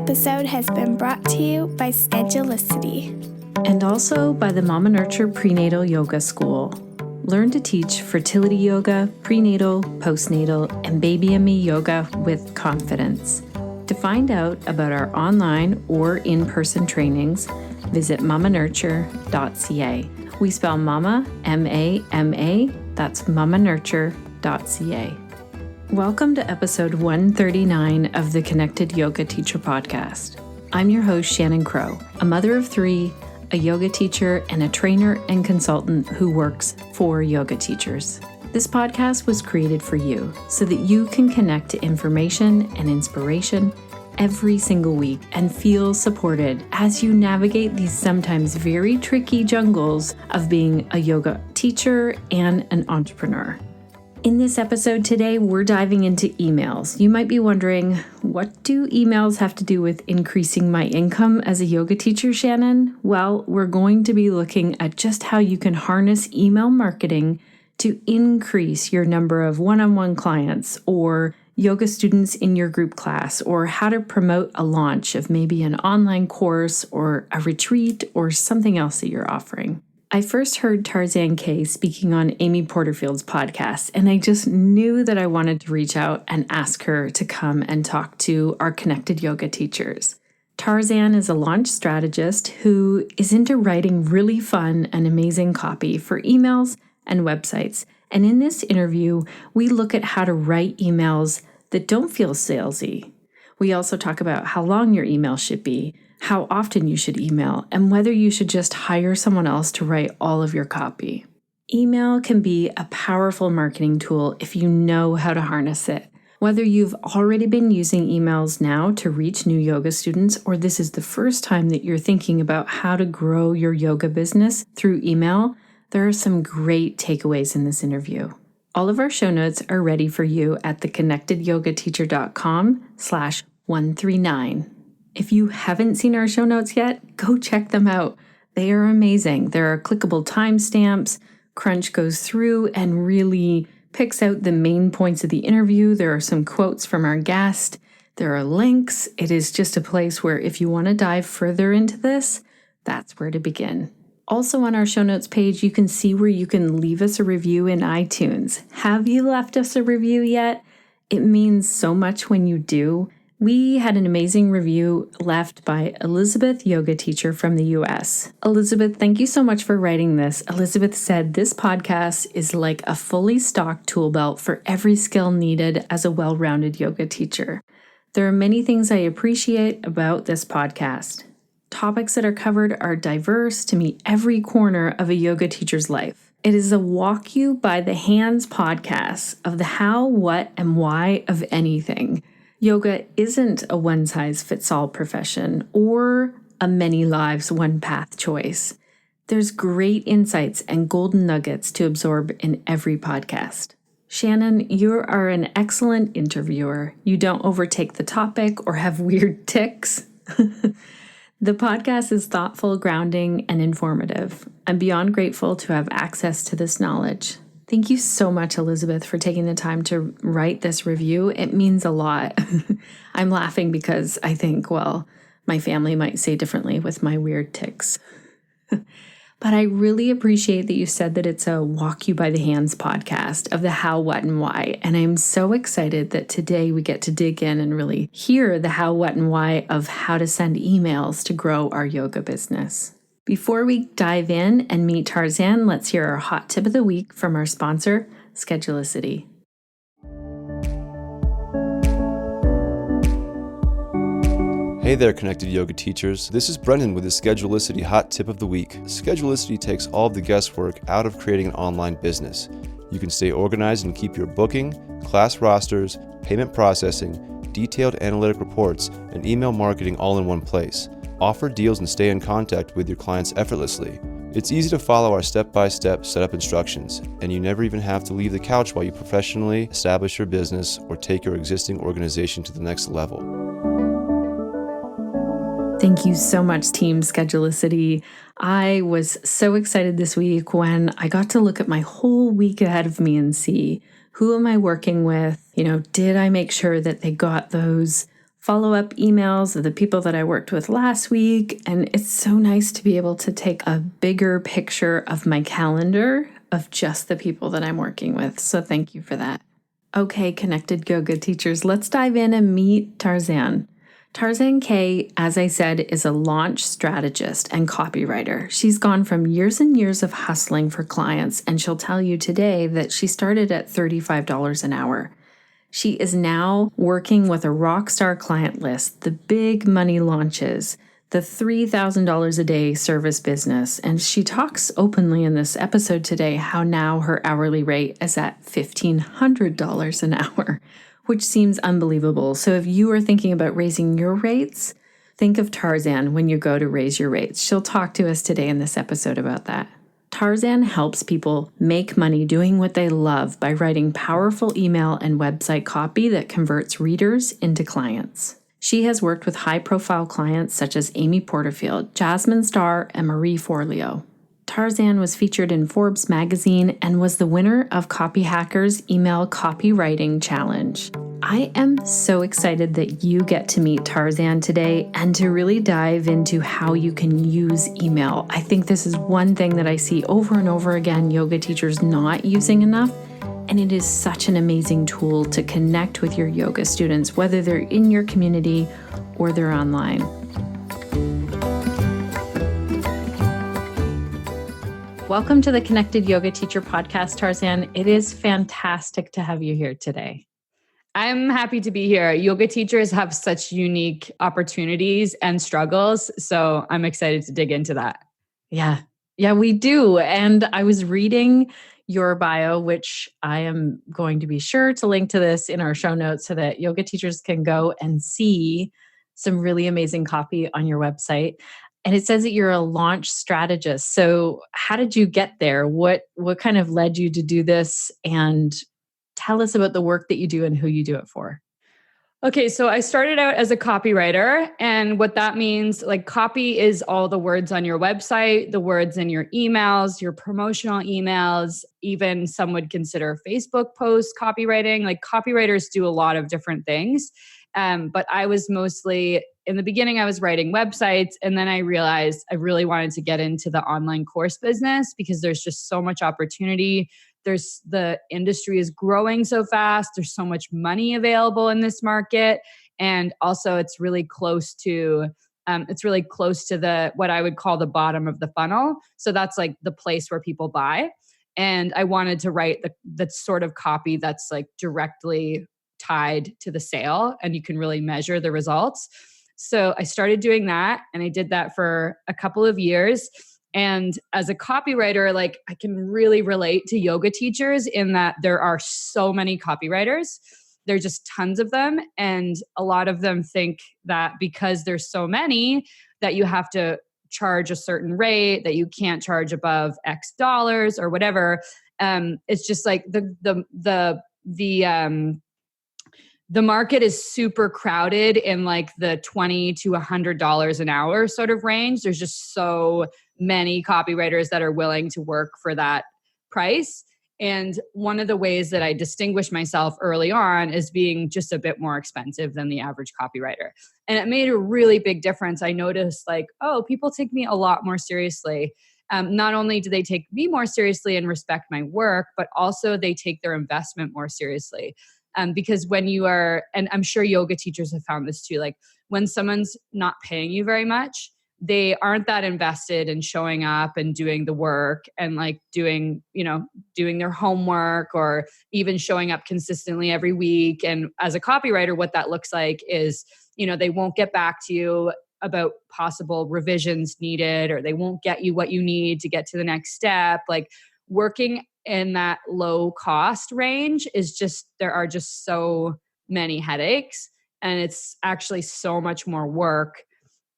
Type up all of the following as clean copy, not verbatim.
episode has been brought to you by Schedulicity. And also by the Mama Nurture Prenatal Yoga School. Learn to teach fertility yoga, prenatal, postnatal, and baby and me yoga with confidence. To find out about our online or in-person trainings, visit mamanurture.ca. We spell mama, M-A-M-A, that's mamanurture.ca. Welcome to episode 139 of the Connected Yoga Teacher podcast. I'm your host, Shannon Crow, a mother of three, a yoga teacher, and a trainer and consultant who works for yoga teachers. This podcast was created for you so that you can connect to information and inspiration every single week and feel supported as you navigate these sometimes very tricky jungles of being a yoga teacher and an entrepreneur. In this episode today, we're diving into emails. You might be wondering, what do emails have to do with increasing my income as a yoga teacher, Shannon? Well, we're going to be looking at just how you can harness email marketing to increase your number of one-on-one clients or yoga students in your group class, or how to promote a launch of maybe an online course or a retreat or something else that you're offering. I first heard Tarzan Kay speaking on Amy Porterfield's podcast, and I just knew that I wanted to reach out and ask her to come and talk to our connected yoga teachers. Tarzan is a launch strategist who is into writing really fun and amazing copy for emails and websites. And in this interview, we look at how to write emails that don't feel salesy. We also talk about how long your email should be, how often you should email, and whether you should just hire someone else to write all of your copy. Email can be a powerful marketing tool if you know how to harness it. Whether you've already been using emails now to reach new yoga students, or this is the first time that you're thinking about how to grow your yoga business through email, there are some great takeaways in this interview. All of our show notes are ready for you at theconnectedyogateacher.com/139. If you haven't seen our show notes yet, go check them out. They are amazing. There are clickable timestamps. Crunch goes through and really picks out the main points of the interview. There are some quotes from our guest. There are links. It is just a place where if you want to dive further into this, that's where to begin. Also on our show notes page, you can see where you can leave us a review in iTunes. Have you left us a review yet? It means so much when you do. We had an amazing review left by Elizabeth, yoga teacher from the US. Elizabeth, thank you so much for writing this. Elizabeth said, "This podcast is like a fully stocked tool belt for every skill needed as a well-rounded yoga teacher. There are many things I appreciate about this podcast. Topics that are covered are diverse to meet every corner of a yoga teacher's life. It is a walk you by the hands podcast of the how, what, and why of anything. Yoga isn't a one-size-fits-all profession or a many lives, one path choice. There's great insights and golden nuggets to absorb in every podcast. Shannon, you are an excellent interviewer. You don't overtake the topic or have weird tics." The podcast is thoughtful, grounding, and informative. I'm beyond grateful to have access to this knowledge. Thank you so much, Elizabeth, for taking the time to write this review. It means a lot. I'm laughing because I think, well, my family might say differently with my weird tics. But I really appreciate that you said that it's a walk you by the hands podcast of the how, what, and why. And I'm so excited that today we get to dig in and really hear the how, what, and why of how to send emails to grow our yoga business. Before we dive in and meet Tarzan, let's hear our hot tip of the week from our sponsor, Schedulicity. Hey there, connected yoga teachers. This is Brendan with the Schedulicity Hot Tip of the Week. Schedulicity takes all of the guesswork out of creating an online business. You can stay organized and keep your booking, class rosters, payment processing, detailed analytic reports, and email marketing all in one place. Offer deals and stay in contact with your clients effortlessly. It's easy to follow our step-by-step setup instructions, and you never even have to leave the couch while you professionally establish your business or take your existing organization to the next level. Thank you so much, Team Schedulicity. I was so excited this week when I got to look at my whole week ahead of me and see who am I working with? Did I make sure that they got those follow-up emails of the people that I worked with last week. And it's so nice to be able to take a bigger picture of my calendar of just the people that I'm working with. So thank you for that. Okay, connected yoga teachers, let's dive in and meet Tarzan. Tarzan Kay, as I said, is a launch strategist and copywriter. She's gone from years and years of hustling for clients, and she'll tell you today that she started at $35 an hour. She is now working with a rock star client list, the big money launches, the $3,000 a day service business. And she talks openly in this episode today how now her hourly rate is at $1,500 an hour, which seems unbelievable. So if you are thinking about raising your rates, think of Tarzan when you go to raise your rates. She'll talk to us today in this episode about that. Tarzan helps people make money doing what they love by writing powerful email and website copy that converts readers into clients. She has worked with high-profile clients such as Amy Porterfield, Jasmine Star, and Marie Forleo. Tarzan was featured in Forbes magazine and was the winner of Copy Hacker's Email Copywriting Challenge. I am so excited that you get to meet Tarzan today and to really dive into how you can use email. I think this is one thing that I see over and over again yoga teachers not using enough, and it is such an amazing tool to connect with your yoga students, whether they're in your community or they're online. Welcome to the Connected Yoga Teacher Podcast, Tarzan. It is fantastic to have you here today. I'm happy to be here. Yoga teachers have such unique opportunities and struggles, so I'm excited to dig into that. Yeah, we do. And I was reading your bio, which I am going to be sure to link to this in our show notes so that yoga teachers can go and see some really amazing copy on your website. And it says that you're a launch strategist. So how did you get there? What kind of led you to do this? And tell us about the work that you do and who you do it for. Okay, so I started out as a copywriter, and what that means, like, copy is all the words on your website, the words in your emails, your promotional emails, even some would consider Facebook posts copywriting. Like, copywriters do a lot of different things. But I was mostly, in the beginning, I was writing websites, and then I realized I really wanted to get into the online course business because there's just so much opportunity. The industry is growing so fast. There's so much money available in this market. And also it's really close to the, what I would call the bottom of the funnel. So that's like the place where people buy. And I wanted to write the sort of copy that's like directly tied to the sale and you can really measure the results. So I started doing that, and I did that for a couple of years. And as a copywriter, like, I can really relate to yoga teachers in that there are so many copywriters. There are just tons of them. And a lot of them think that because there's so many that you have to charge a certain rate, that you can't charge above X dollars or whatever. It's just like the market is super crowded in like the $20 to $100 an hour sort of range. There's just so many copywriters that are willing to work for that price. And one of the ways that I distinguish myself early on is being just a bit more expensive than the average copywriter. And it made a really big difference. I noticed like, oh, people take me a lot more seriously. Not only do they take me more seriously and respect my work, but also they take their investment more seriously. Because when you are, and I'm sure yoga teachers have found this too, like when someone's not paying you very much, they aren't that invested in showing up and doing the work and like doing their homework or even showing up consistently every week. And as a copywriter, what that looks like is, they won't get back to you about possible revisions needed, or they won't get you what you need to get to the next step. Like, working in that low cost range is just, there are just so many headaches, and it's actually so much more work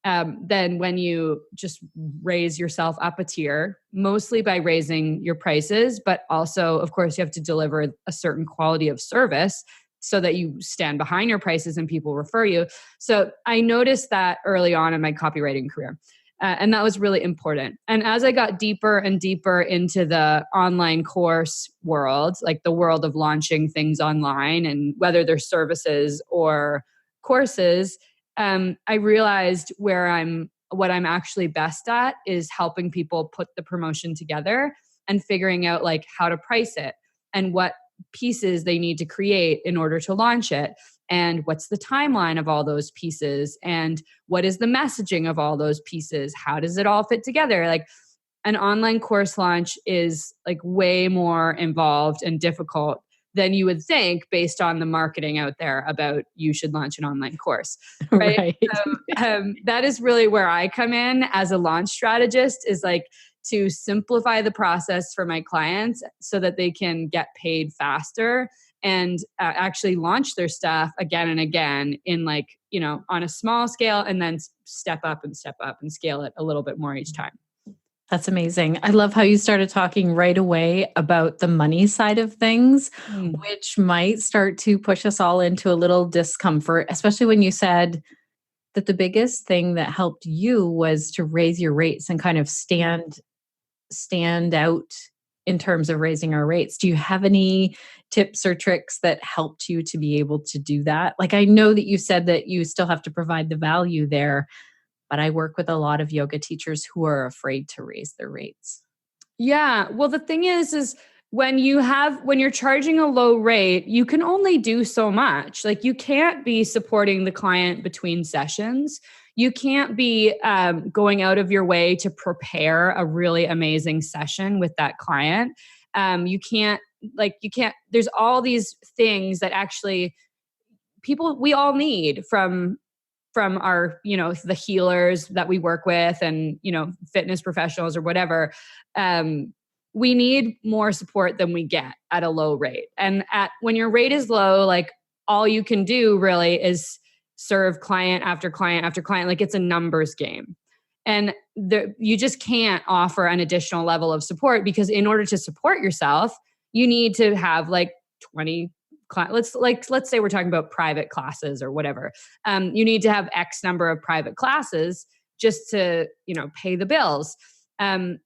than when you just raise yourself up a tier, mostly by raising your prices, but also, of course, you have to deliver a certain quality of service so that you stand behind your prices and people refer you. So I noticed that early on in my copywriting career. And that was really important. And as I got deeper and deeper into the online course world, like the world of launching things online, and whether they're services or courses, I realized what I'm actually best at is helping people put the promotion together and figuring out like how to price it and what pieces they need to create in order to launch it. And what's the timeline of all those pieces? And what is the messaging of all those pieces? How does it all fit together? Like an online course launch is like way more involved and difficult than you would think based on the marketing out there about you should launch an online course, right? Right. That is really where I come in as a launch strategist, is like to simplify the process for my clients so that they can get paid faster and actually launch their stuff again and again in like, on a small scale, and then step up and scale it a little bit more each time. That's amazing. I love how you started talking right away about the money side of things, which might start to push us all into a little discomfort, especially when you said that the biggest thing that helped you was to raise your rates and kind of stand out in terms of raising our rates. Do you have any tips or tricks that helped you to be able to do that? Like, I know that you said that you still have to provide the value there, but I work with a lot of yoga teachers who are afraid to raise their rates. Yeah. Well, the thing is when you're charging a low rate, you can only do so much. Like, you can't be supporting the client between sessions. You can't be going out of your way to prepare a really amazing session with that client. You can't, there's all these things that actually we all need from our, the healers that we work with and, fitness professionals or whatever. We need more support than we get at a low rate. And when your rate is low, like, all you can do really is serve client after client after client. Like, it's a numbers game. And you just can't offer an additional level of support, because in order to support yourself, you need to have like 20 let's say we're talking about private classes or whatever. You need to have X number of private classes just to, pay the bills,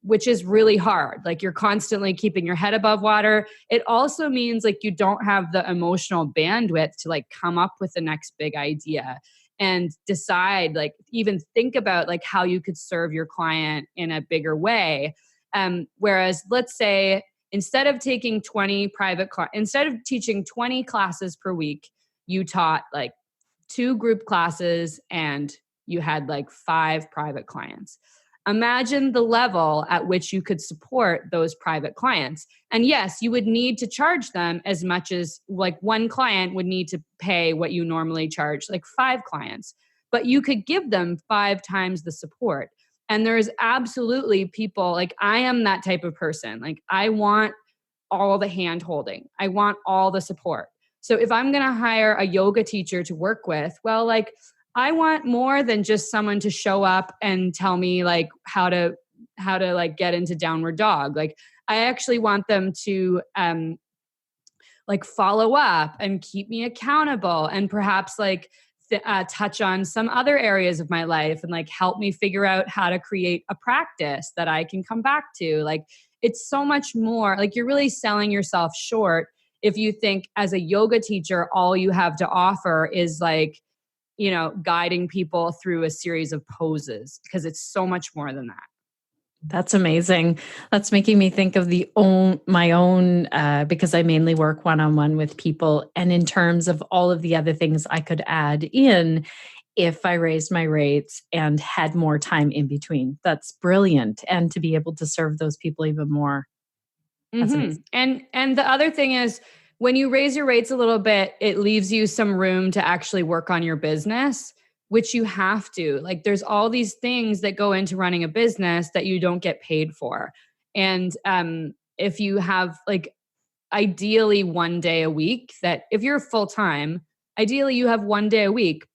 which is really hard. Like, you're constantly keeping your head above water. It also means like you don't have the emotional bandwidth to like come up with the next big idea and decide, like, even think about like how you could serve your client in a bigger way. Whereas let's say, instead of teaching 20 classes per week, you taught like 2 group classes and you had like 5 private clients. Imagine the level at which you could support those private clients. And yes, you would need to charge them as much as like one client would need to pay what you normally charge like 5 clients, but you could give them 5 times the support. And there's absolutely people, like, I am that type of person. Like, I want all the hand holding. I want all the support. So if I'm going to hire a yoga teacher to work with, well, like, I want more than just someone to show up and tell me like how to like get into downward dog. Like, I actually want them to like follow up and keep me accountable, and perhaps like touch on some other areas of my life and like help me figure out how to create a practice that I can come back to. Like, it's so much more. Like, you're really selling yourself short if you think as a yoga teacher, all you have to offer is like, guiding people through a series of poses, because it's so much more than that. That's amazing. That's making me think of my own, because I mainly work one-on-one with people. And in terms of all of the other things I could add in if I raised my rates and had more time in between. That's brilliant. And to be able to serve those people even more. That's amazing. And the other thing is, when you raise your rates a little bit, it leaves you some room to actually work on your business, which you have to. Like, there's all these things that go into running a business that you don't get paid for. And if you have like ideally one day a week, that if you're full-time, ideally you have one day a week.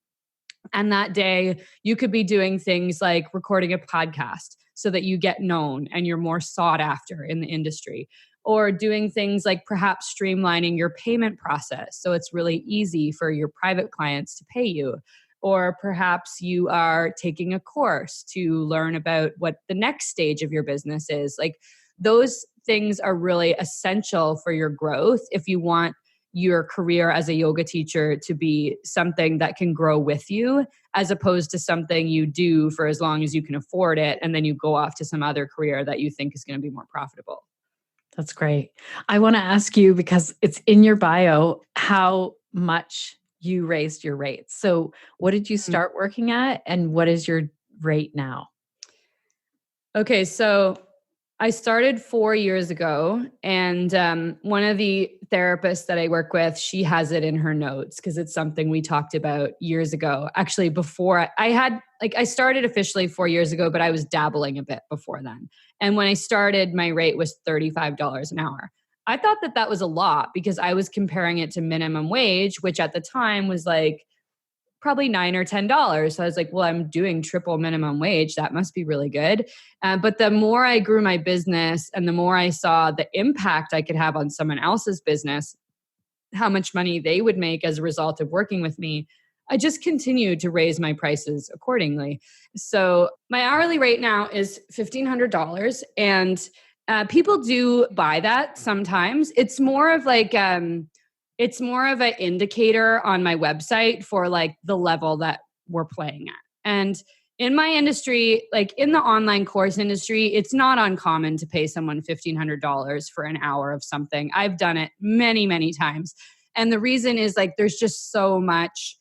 And that day you could be doing things like recording a podcast so that you get known and you're more sought after in the industry, or doing things like perhaps streamlining your payment process so it's really easy for your private clients to pay you. Or perhaps you are taking a course to learn about what the next stage of your business is. Like, those things are really essential for your growth if you want your career as a yoga teacher to be something that can grow with you, as opposed to something you do for as long as you can afford it, and then you go off to some other career that you think is going to be more profitable. That's great. I want to ask you, because it's in your bio, how much you raised your rates. So what did you start working at, and what is your rate now? Okay, so I started 4 years ago, and one of the therapists that I work with, she has it in her notes because it's something we talked about years ago. Actually, before I started officially 4 years ago, but I was dabbling a bit before then. And when I started, my rate was $35 an hour. I thought that was a lot because I was comparing it to minimum wage, which at the time was like probably $9 or $10. So I was like, well, I'm doing triple minimum wage. That must be really good. But the more I grew my business and the more I saw the impact I could have on someone else's business, how much money they would make as a result of working with me, I just continued to raise my prices accordingly. So my hourly rate now is $1,500, and people do buy that sometimes. It's more of like, it's more of an indicator on my website for like the level that we're playing at. And in my industry, like in the online course industry, it's not uncommon to pay someone $1,500 for an hour of something. I've done it many, many times. And the reason is like, there's so much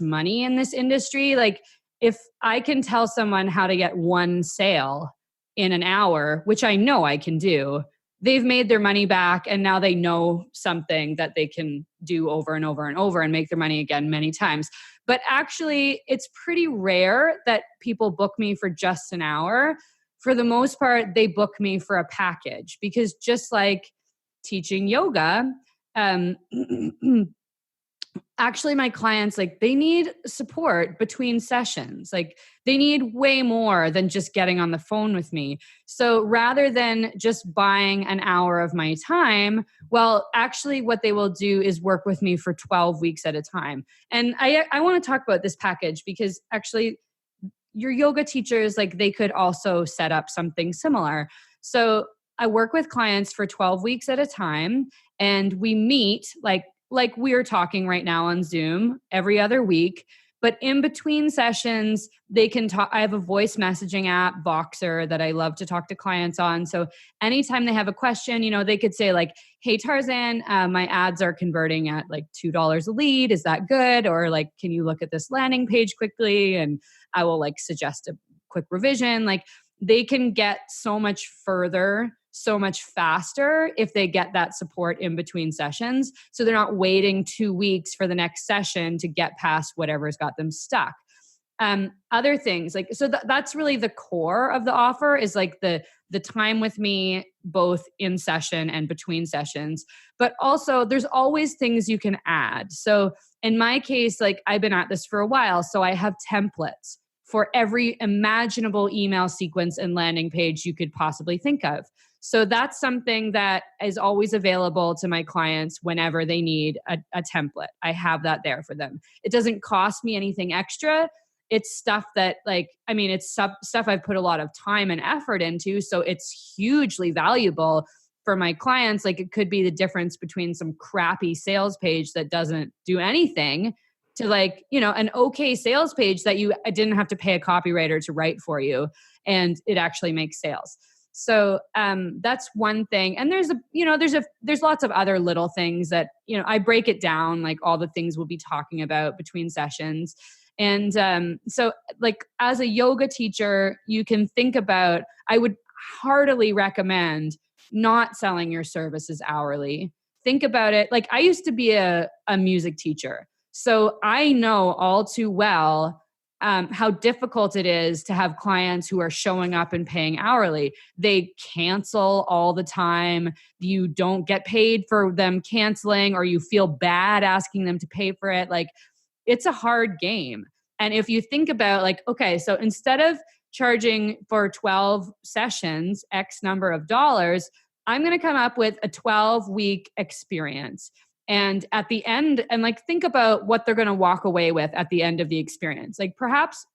money in this industry. Like if I can tell someone how to get one sale in an hour, which I know I can do, they've made their money back, and now they know something that they can do over and over and over and make their money again many times. But actually, it's pretty rare that people book me for just an hour. For the most part, they book me for a package, because just like teaching yoga, actually my clients, like they need support between sessions. Like they need way more than just getting on the phone with me. So rather than just buying an hour of my time, well, actually what they will do is work with me for 12 weeks at a time. And I want to talk about this package because actually your yoga teachers, like they could also set up something similar. So I work with clients for 12 weeks at a time, and we meet like we're talking right now on Zoom every other week. But in between sessions, they can talk. I have a voice messaging app, Voxer, that I love to talk to clients on. So anytime they have a question, they could say like, hey, Tarzan, my ads are converting at like $2 a lead. Is that good? Or like, can you look at this landing page quickly? And I will like suggest a quick revision. Like they can get so much further, so much faster if they get that support in between sessions. So they're not waiting 2 weeks for the next session to get past whatever's got them stuck. Other things like, so that's really the core of the offer, is like the time with me, both in session and between sessions. But also there's always things you can add. So in my case, like I've been at this for a while, so I have templates for every imaginable email sequence and landing page you could possibly think of. So that's something that is always available to my clients whenever they need a template. I have that there for them. It doesn't cost me anything extra. It's stuff that it's stuff I've put a lot of time and effort into. So it's hugely valuable for my clients. Like it could be the difference between some crappy sales page that doesn't do anything to like, an okay sales page that I didn't have to pay a copywriter to write for you, and it actually makes sales. So that's one thing. And there's lots of other little things that, I break it down, like all the things we'll be talking about between sessions. And so like as a yoga teacher, you can think about, I would heartily recommend not selling your services hourly. Think about it. Like I used to be a music teacher. So I know all too well how difficult it is to have clients who are showing up and paying hourly. They cancel all the time. You don't get paid for them canceling, or you feel bad asking them to pay for it. Like it's a hard game. And if you think about like, okay, so instead of charging for 12 sessions, X number of dollars, I'm going to come up with a 12-week experience. And at the end, and like think about what they're going to walk away with at the end of the experience. Like perhaps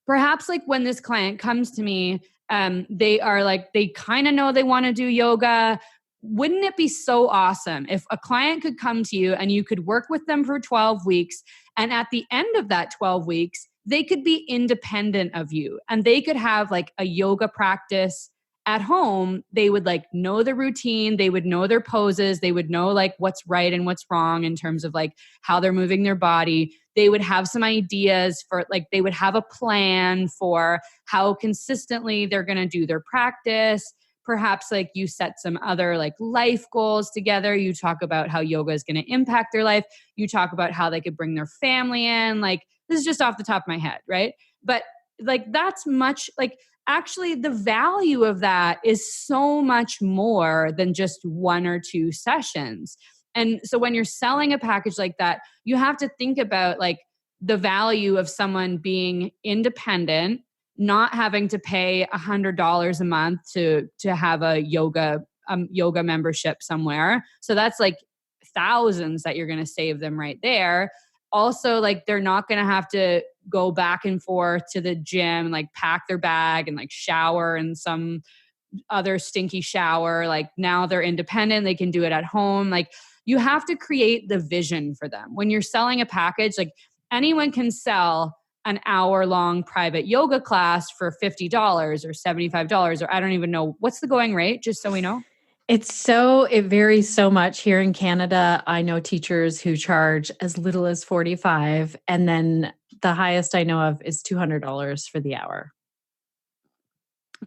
like when this client comes to me, they are like, they kind of know they want to do yoga. wouldn't it be so awesome if a client could come to you and you could work with them for 12 weeks, and at the end of that 12 weeks, they could be independent of you and they could have like a yoga practice at home. They would like know the routine, they would know their poses, they would know like what's right and what's wrong in terms of like how they're moving their body. They would have some ideas for like, they would have a plan for how consistently they're going to do their practice. Perhaps like you set some other like life goals together. You talk about how yoga is going to impact their life. You talk about how they could bring their family in. Like, this is just off the top of my head, right? But like, that's much like, actually the value of that is so much more than just 1 or 2 sessions. And so when you're selling a package like that, you have to think about like the value of someone being independent, not having to pay $100 a month to have a yoga membership somewhere. So that's like thousands that you're going to save them right there. Also, like they're not going to have to go back and forth to the gym, like pack their bag and like shower in some other stinky shower. Like now they're independent. They can do it at home. Like you have to create the vision for them. When you're selling a package, like anyone can sell an hour-long private yoga class for $50 or $75, or I don't even know. What's the going rate, just so we know? It varies so much here in Canada. I know teachers who charge as little as $45, and then the highest I know of is $200 for the hour.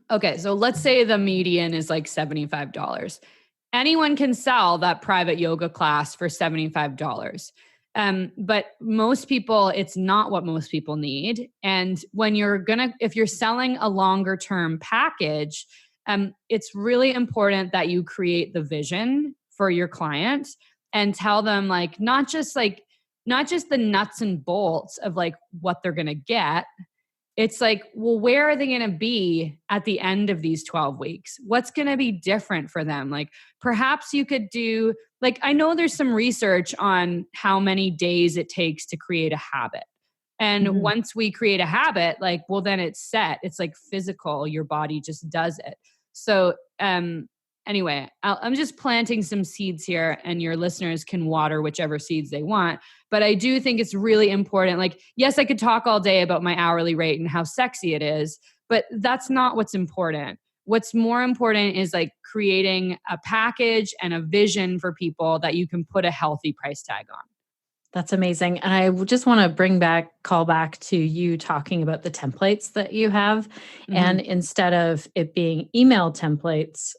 Okay, so let's say the median is like $75. Anyone can sell that private yoga class for $75. But most people, it's not what most people need. And when if you're selling a longer term package, it's really important that you create the vision for your client and tell them like, not just the nuts and bolts of like what they're going to get. It's like, well, where are they going to be at the end of these 12 weeks? What's going to be different for them? Like perhaps you could do, like, I know there's some research on how many days it takes to create a habit. And once we create a habit, like, well, then it's set. It's like physical. Your body just does it. So anyway, I'm just planting some seeds here and your listeners can water whichever seeds they want. But I do think it's really important. Like, yes, I could talk all day about my hourly rate and how sexy it is, but that's not what's important. What's more important is like creating a package and a vision for people that you can put a healthy price tag on. That's amazing. And I just want to call back to you talking about the templates that you have. Mm-hmm. And instead of it being email templates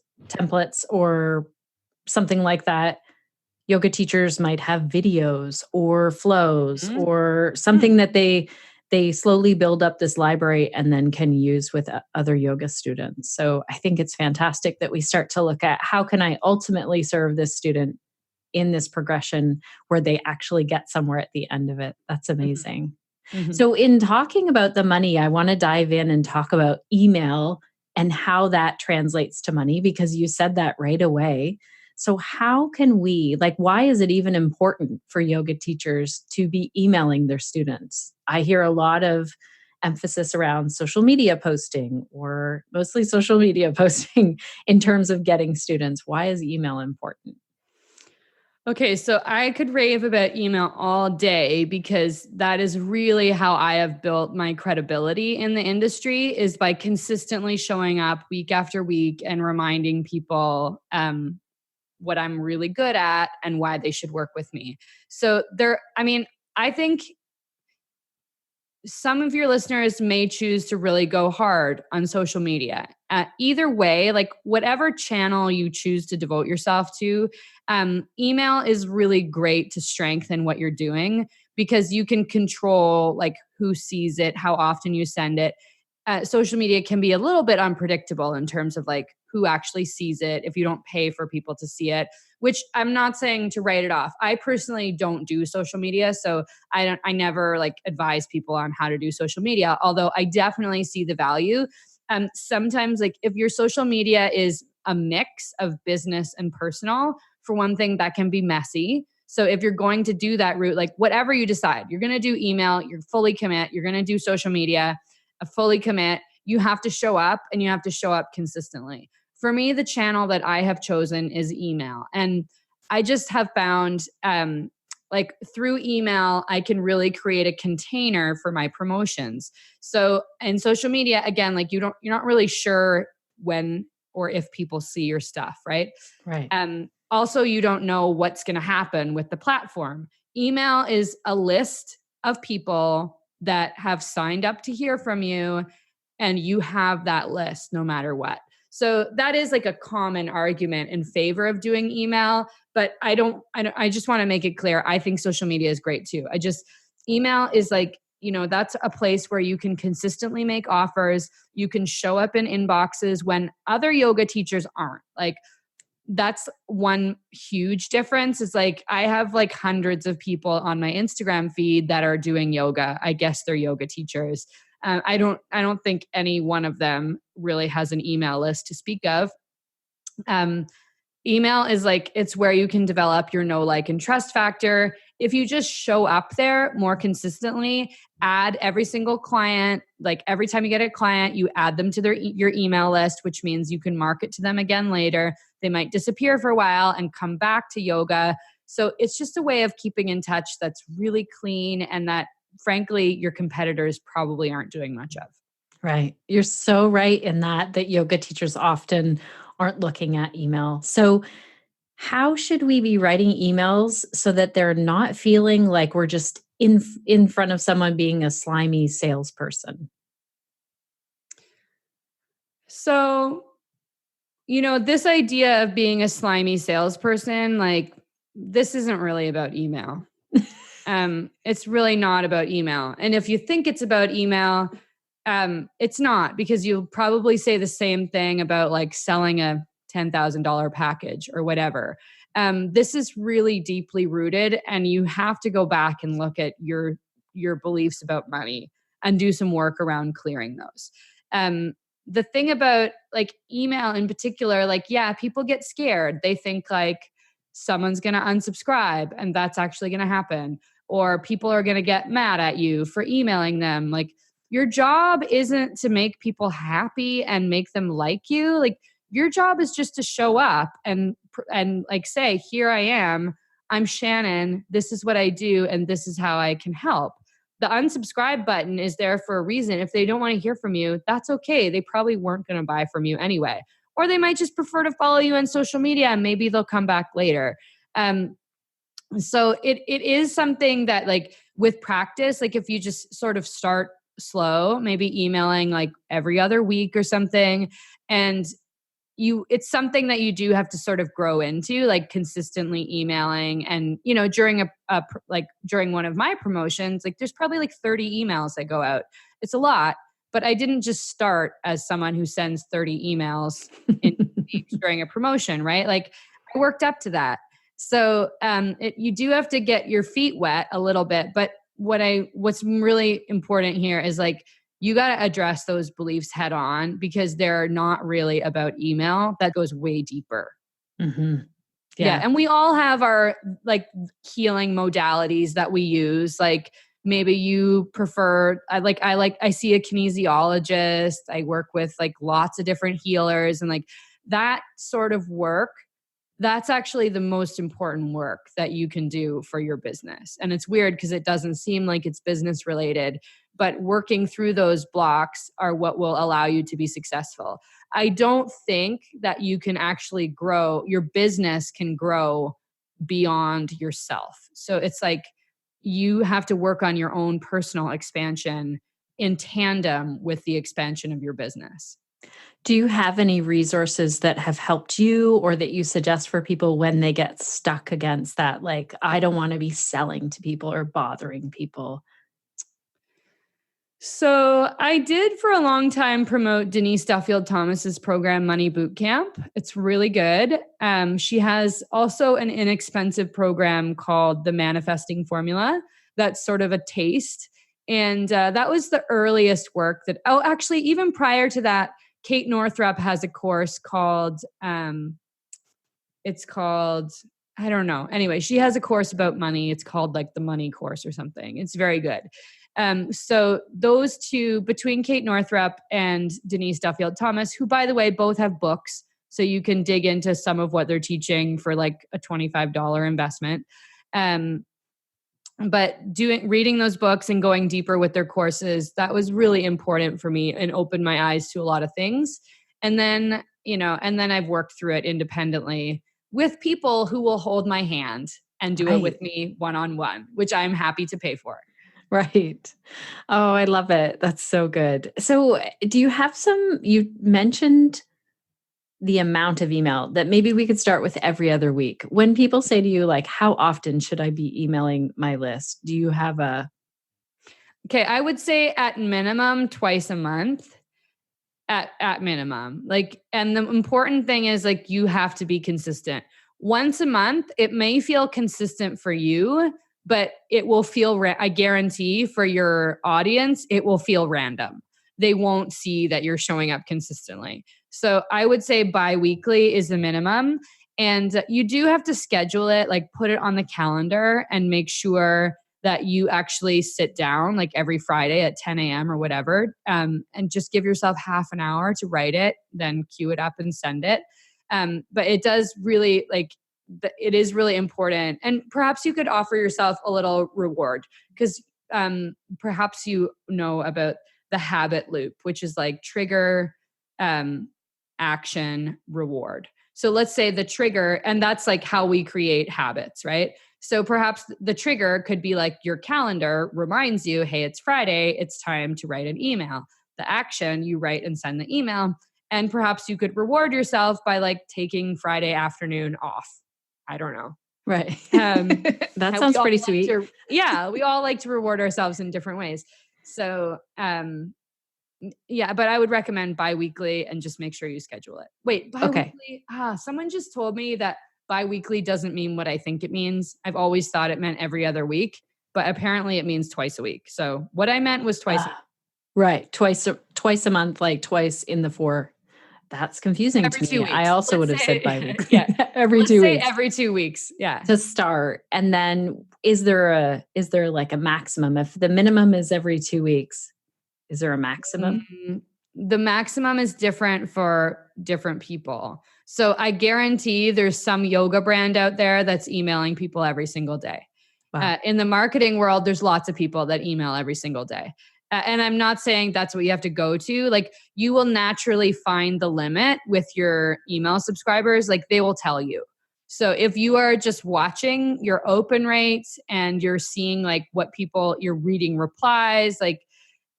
or something like that, yoga teachers might have videos or flows or something that they slowly build up this library and then can use with other yoga students. So I think it's fantastic that we start to look at how can I ultimately serve this student in this progression where they actually get somewhere at the end of it. That's amazing. Mm-hmm. So in talking about the money, I want to dive in and talk about email and how that translates to money, because you said that right away. So how can we, like, why is it even important for yoga teachers to be emailing their students? I hear a lot of emphasis around social media posting, or mostly social media posting in terms of getting students. Why is email important? Okay, so I could rave about email all day because that is really how I have built my credibility in the industry, is by consistently showing up week after week and reminding people what I'm really good at and why they should work with me. So I think some of your listeners may choose to really go hard on social media. Either way, like whatever channel you choose to devote yourself to, email is really great to strengthen what you're doing, because you can control like who sees it, how often you send it. Social media can be a little bit unpredictable in terms of like who actually sees it if you don't pay for people to see it, which I'm not saying to write it off. I personally don't do social media, so I never like advise people on how to do social media, although I definitely see the value. Sometimes like if your social media is a mix of business and personal, for one thing, that can be messy. So if you're going to do that route, like whatever you decide, you're going to do email, you're fully commit, you're going to do social media, a fully commit, you have to show up, and you have to show up consistently. For me, the channel that I have chosen is email. And I just have found like through email, I can really create a container for my promotions. So in social media, again, like you're not really sure when or if people see your stuff, right? Right. Also, you don't know what's going to happen with the platform. Email is a list of people that have signed up to hear from you, and you have that list no matter what. So that is like a common argument in favor of doing email, but I just want to make it clear. I think social media is great too. Email is like, that's a place where you can consistently make offers. You can show up in inboxes when other yoga teachers aren't. Like, that's one huge difference. Is like, I have like hundreds of people on my Instagram feed that are doing yoga. I guess they're yoga teachers. I don't think any one of them really has an email list to speak of. Email is like, it's where you can develop your know, like, and trust factor. If you just show up there more consistently, add every single client, like every time you get a client, you add them to your email list, which means you can market to them again later. They might disappear for a while and come back to yoga. So it's just a way of keeping in touch that's really clean and that, frankly, your competitors probably aren't doing much of. Right. You're so right in that yoga teachers often aren't looking at email. So how should we be writing emails so that they're not feeling like we're just in front of someone being a slimy salesperson? So, this idea of being a slimy salesperson, like, this isn't really about email. It's really not about email. And if you think it's about email, it's not, because you'll probably say the same thing about like selling a $10,000 package or whatever. This is really deeply rooted, and you have to go back and look at your beliefs about money and do some work around clearing those. The thing about like email in particular, like, yeah, people get scared. They think like someone's going to unsubscribe, and that's actually going to happen, or people are going to get mad at you for emailing them. Like, your job isn't to make people happy and make them like you. Like, your job is just to show up and like say, here I am, I'm Shannon, this is what I do, and this is how I can help. The unsubscribe button is there for a reason. If they don't want to hear from you, that's okay. They probably weren't going to buy from you anyway. Or they might just prefer to follow you on social media, and maybe they'll come back later. So it is something that, like, with practice, like if you just sort of start slow, maybe emailing like every other week or something, and it's something that you do have to sort of grow into, like consistently emailing. And, during during one of my promotions, like there's probably like 30 emails that go out. It's a lot, but I didn't just start as someone who sends 30 emails during a promotion, right? Like, I worked up to that. So you do have to get your feet wet a little bit. But what's really important here is like, you got to address those beliefs head on, because they're not really about email. That goes way deeper. Mm-hmm. Yeah. And we all have our like healing modalities that we use. Like, maybe you prefer, I see a kinesiologist. I work with like lots of different healers, and like that sort of work, that's actually the most important work that you can do for your business. And it's weird because it doesn't seem like it's business related, but working through those blocks are what will allow you to be successful. I don't think that you can actually grow, your business can grow beyond yourself. So it's like you have to work on your own personal expansion in tandem with the expansion of your business. Do you have any resources that have helped you, or that you suggest for people when they get stuck against that? Like, I don't want to be selling to people or bothering people. So I did for a long time promote Denise Duffield Thomas's program, Money Bootcamp. It's really good. She has also an inexpensive program called the Manifesting Formula. That's sort of a taste. And that was the earliest work that, actually, even prior to that, Kate Northrup has a course called, it's called, I don't know. Anyway, she has a course about money. It's called like the Money Course or something. It's very good. So those two, between Kate Northrup and Denise Duffield Thomas, who, by the way, both have books. So you can dig into some of what they're teaching for like a $25 investment. But reading those books and going deeper with their courses, that was really important for me and opened my eyes to a lot of things. And then, I've worked through it independently with people who will hold my hand and do it with me one-on-one, which I'm happy to pay for. Right. Oh, I love it. That's so good. So do you have you mentioned the amount of email that maybe we could start with every other week. When people say to you, like, how often should I be emailing my list? Do you have Okay, I would say at minimum twice a month. At minimum. Like, and the important thing is like you have to be consistent. Once a month, it may feel consistent for you, but it will feel I guarantee for your audience, it will feel random. They won't see that you're showing up consistently. So I would say bi-weekly is the minimum. And you do have to schedule it, like put it on the calendar and make sure that you actually sit down like every Friday at 10 a.m. or whatever, and just give yourself half an hour to write it, then queue it up and send it. But it does really it is really important. And perhaps you could offer yourself a little reward because perhaps you know about the habit loop, which is like trigger, action, reward. So let's say the trigger, and that's like how we create habits, right? So perhaps the trigger could be like your calendar reminds you, hey, it's Friday, it's time to write an email. The action, you write and send the email. And perhaps you could reward yourself by like taking Friday afternoon off. I don't know. right? That sounds pretty sweet. We all like to reward ourselves in different ways. So, yeah, but I would recommend bi-weekly and just make sure you schedule it. Wait, bi-weekly? Okay. Someone just told me that bi-weekly doesn't mean what I think it means. I've always thought it meant every other week, but apparently it means twice a week. So what I meant was twice a week. Right. Twice a month, like twice in the 4. That's confusing every to 2 me. weeks. I also would have said bi-weekly. Yeah. every 2 weeks. Every 2 weeks. Yeah. To start. And then is there like a maximum? If the minimum is every 2 weeks, is there a maximum? The maximum is different for different people. So I guarantee there's some yoga brand out there that's emailing people every single day. Wow. In the marketing world, there's lots of people that email every single day. And I'm not saying that's what you have to go to. Like you will naturally find the limit with your email subscribers. Like they will tell you. So if you are just watching your open rates and you're seeing like what you're reading replies, like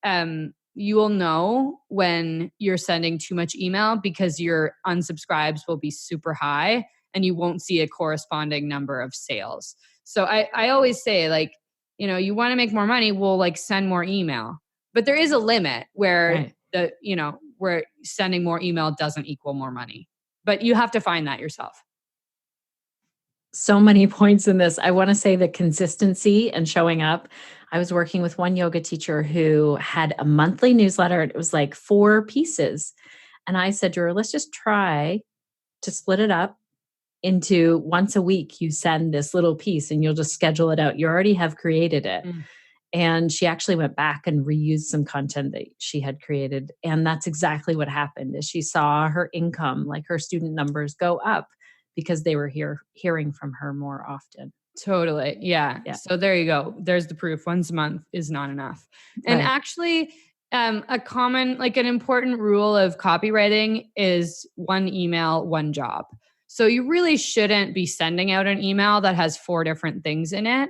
you will know when you're sending too much email because your unsubscribes will be super high and you won't see a corresponding number of sales. So I always say like, you want to make more money, we'll like send more email. But there is a limit where where sending more email doesn't equal more money. But you have to find that yourself. So many points in this. I want to say the consistency and showing up. I was working with one yoga teacher who had a monthly newsletter. It was like 4 pieces. And I said to her, let's just try to split it up into once a week. You send this little piece and you'll just schedule it out. You already have created it. And she actually went back and reused some content that she had created. And that's exactly what happened is she saw her income, like her student numbers go up because they were hearing from her more often. Totally. Yeah. So there you go. There's the proof. Once a month is not enough. And actually, a common, like an important rule of copywriting is 1 email, 1 job. So you really shouldn't be sending out an email that has 4 different things in it.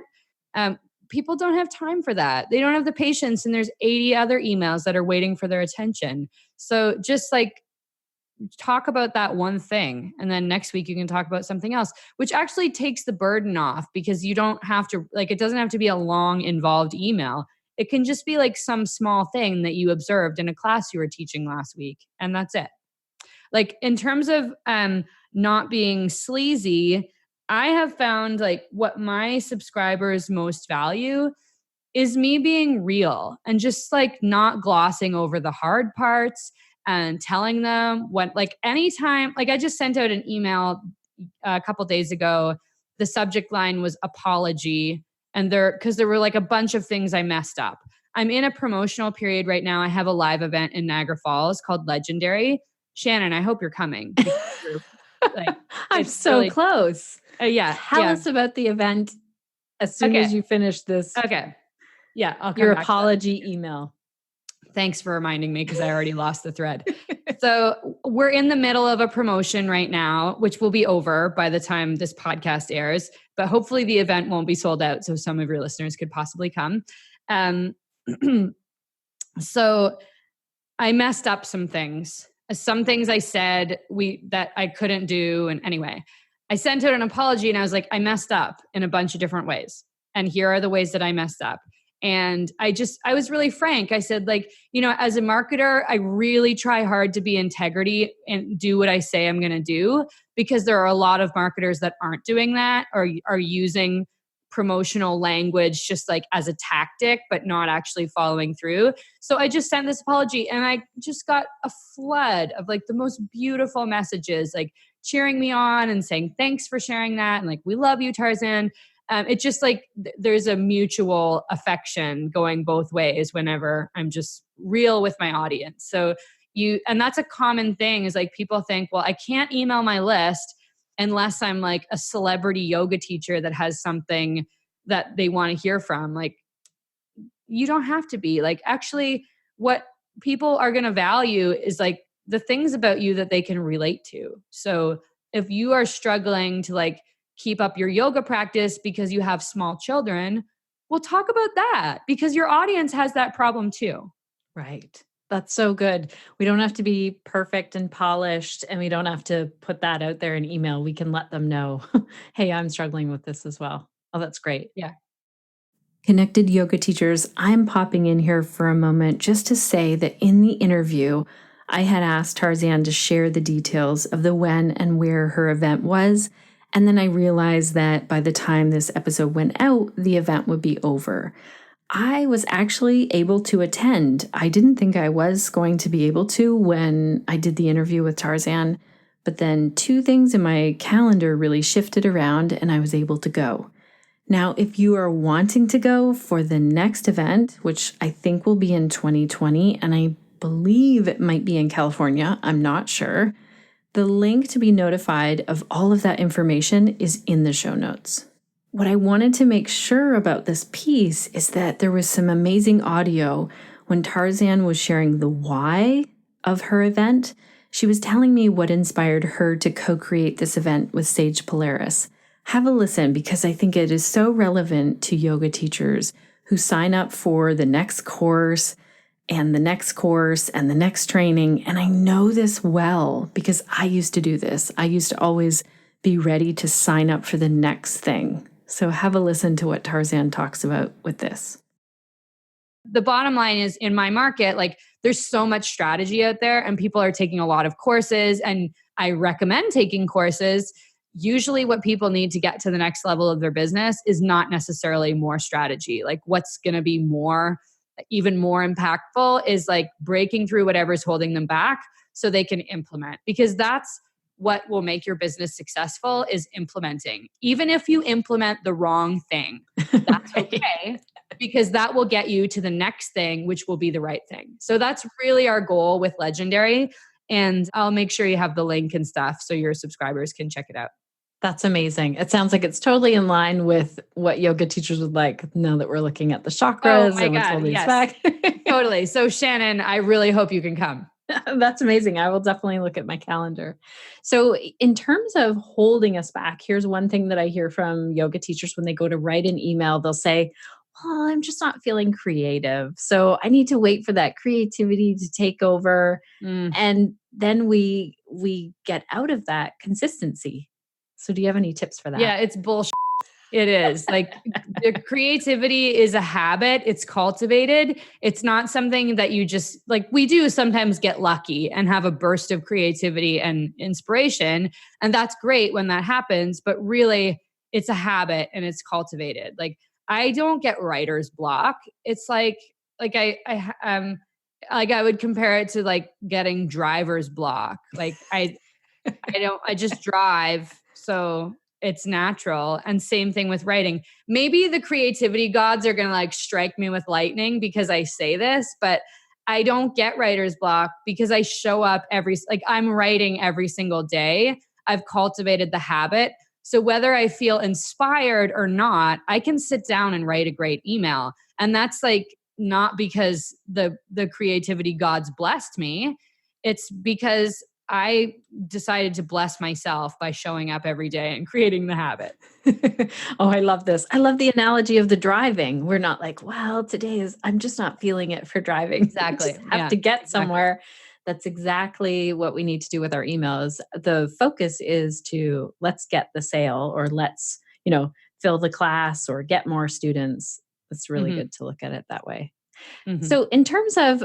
People don't have time for that. They don't have the patience, and there's 80 other emails that are waiting for their attention. So just like talk about that one thing, and then next week you can talk about something else, which actually takes the burden off because you don't have to, like, it doesn't have to be a long involved email. It can just be like some small thing that you observed in a class you were teaching last week, and that's it. Like in terms of not being sleazy, I have found like what my subscribers most value is me being real and just like not glossing over the hard parts and telling them what, like anytime, like I just sent out an email a couple days ago. The subject line was apology. And because there were like a bunch of things I messed up. I'm in a promotional period right now. I have a live event in Niagara Falls called Legendary. Shannon, I hope you're coming. Because like, I'm it's so really, close. yeah. Tell Yeah. us about the event as soon as you finish this, Okay. Yeah. I'll come your back to that. apology email. Thanks for reminding me because I already lost the thread. So we're in the middle of a promotion right now, which will be over by the time this podcast airs, but hopefully the event won't be sold out. So some of your listeners could possibly come. So I messed up some things. Some things I said that I couldn't do. And anyway, I sent out an apology and I was like, I messed up in a bunch of different ways. And here are the ways that I messed up. And I was really frank. I said, like, as a marketer, I really try hard to be integrity and do what I say I'm going to do, because there are a lot of marketers that aren't doing that, or are using promotional language just like as a tactic, but not actually following through. So I just sent this apology and I just got a flood of like the most beautiful messages, like cheering me on and saying, thanks for sharing that. And like, we love you, Tarzan. It's just like there's a mutual affection going both ways whenever I'm just real with my audience. So and that's a common thing, is like people think, well, I can't email my list unless I'm like a celebrity yoga teacher that has something that they want to hear from. Like, you don't have to be. Like, actually, what people are going to value is like the things about you that they can relate to. So if you are struggling to like keep up your yoga practice because you have small children, we'll talk about that, because your audience has that problem too. Right. That's so good. We don't have to be perfect and polished, and we don't have to put that out there in email. We can let them know, hey, I'm struggling with this as well. Oh, that's great. Yeah. Connected yoga teachers, I'm popping in here for a moment just to say that in the interview, I had asked Tarzan to share the details of the when and where her event was. And then I realized that by the time this episode went out, the event would be over. I was actually able to attend. I didn't think I was going to be able to when I did the interview with Tarzan, but then two things in my calendar really shifted around and I was able to go. Now, if you are wanting to go for the next event, which I think will be in 2020, and I believe it might be in California, I'm not sure, the link to be notified of all of that information is in the show notes. What I wanted to make sure about this piece is that there was some amazing audio when Tarzan was sharing the why of her event. She was telling me what inspired her to co-create this event with Sage Polaris. Have a listen, because I think it is so relevant to yoga teachers who sign up for the next course and the next course and the next training. And I know this well because I used to do this. I used to always be ready to sign up for the next thing. So have a listen to what Tarzan talks about with this. The bottom line is, in my market, like, there's so much strategy out there and people are taking a lot of courses, and I recommend taking courses. Usually what people need to get to the next level of their business is not necessarily more strategy. Like, what's going to be even more impactful is like breaking through whatever's holding them back so they can implement, because that's what will make your business successful, is implementing. Even if you implement the wrong thing, that's okay, because that will get you to the next thing, which will be the right thing. So that's really our goal with Legendary. And I'll make sure you have the link and stuff so your subscribers can check it out. That's amazing. It sounds like it's totally in line with what yoga teachers would like now that we're looking at the chakras and what's holding us back. Totally. So Shannon, I really hope you can come. That's amazing. I will definitely look at my calendar. So in terms of holding us back, here's one thing that I hear from yoga teachers when they go to write an email. They'll say, well, I'm just not feeling creative. So I need to wait for that creativity to take over. And then we get out of that consistency. So do you have any tips for that? Yeah, it's bullshit. It is. Like, the creativity is a habit. It's cultivated. It's not something that you just, like, we do sometimes get lucky and have a burst of creativity and inspiration. And that's great when that happens. But really, it's a habit and it's cultivated. Like, I don't get writer's block. It's like I would compare it to like getting driver's block. Like, I just drive. So it's natural. And same thing with writing. Maybe the creativity gods are going to like strike me with lightning because I say this, but I don't get writer's block because I show up I'm writing every single day. I've cultivated the habit. So whether I feel inspired or not, I can sit down and write a great email. And that's like not because the creativity God's blessed me. It's because I decided to bless myself by showing up every day and creating the habit. Oh, I love this. I love the analogy of the driving. We're not like, well, I'm just not feeling it for driving. Exactly. We just have to get somewhere. That's exactly what we need to do with our emails. The focus is to let's get the sale, or let's, fill the class or get more students. It's really good to look at it that way. Mm-hmm. So in terms of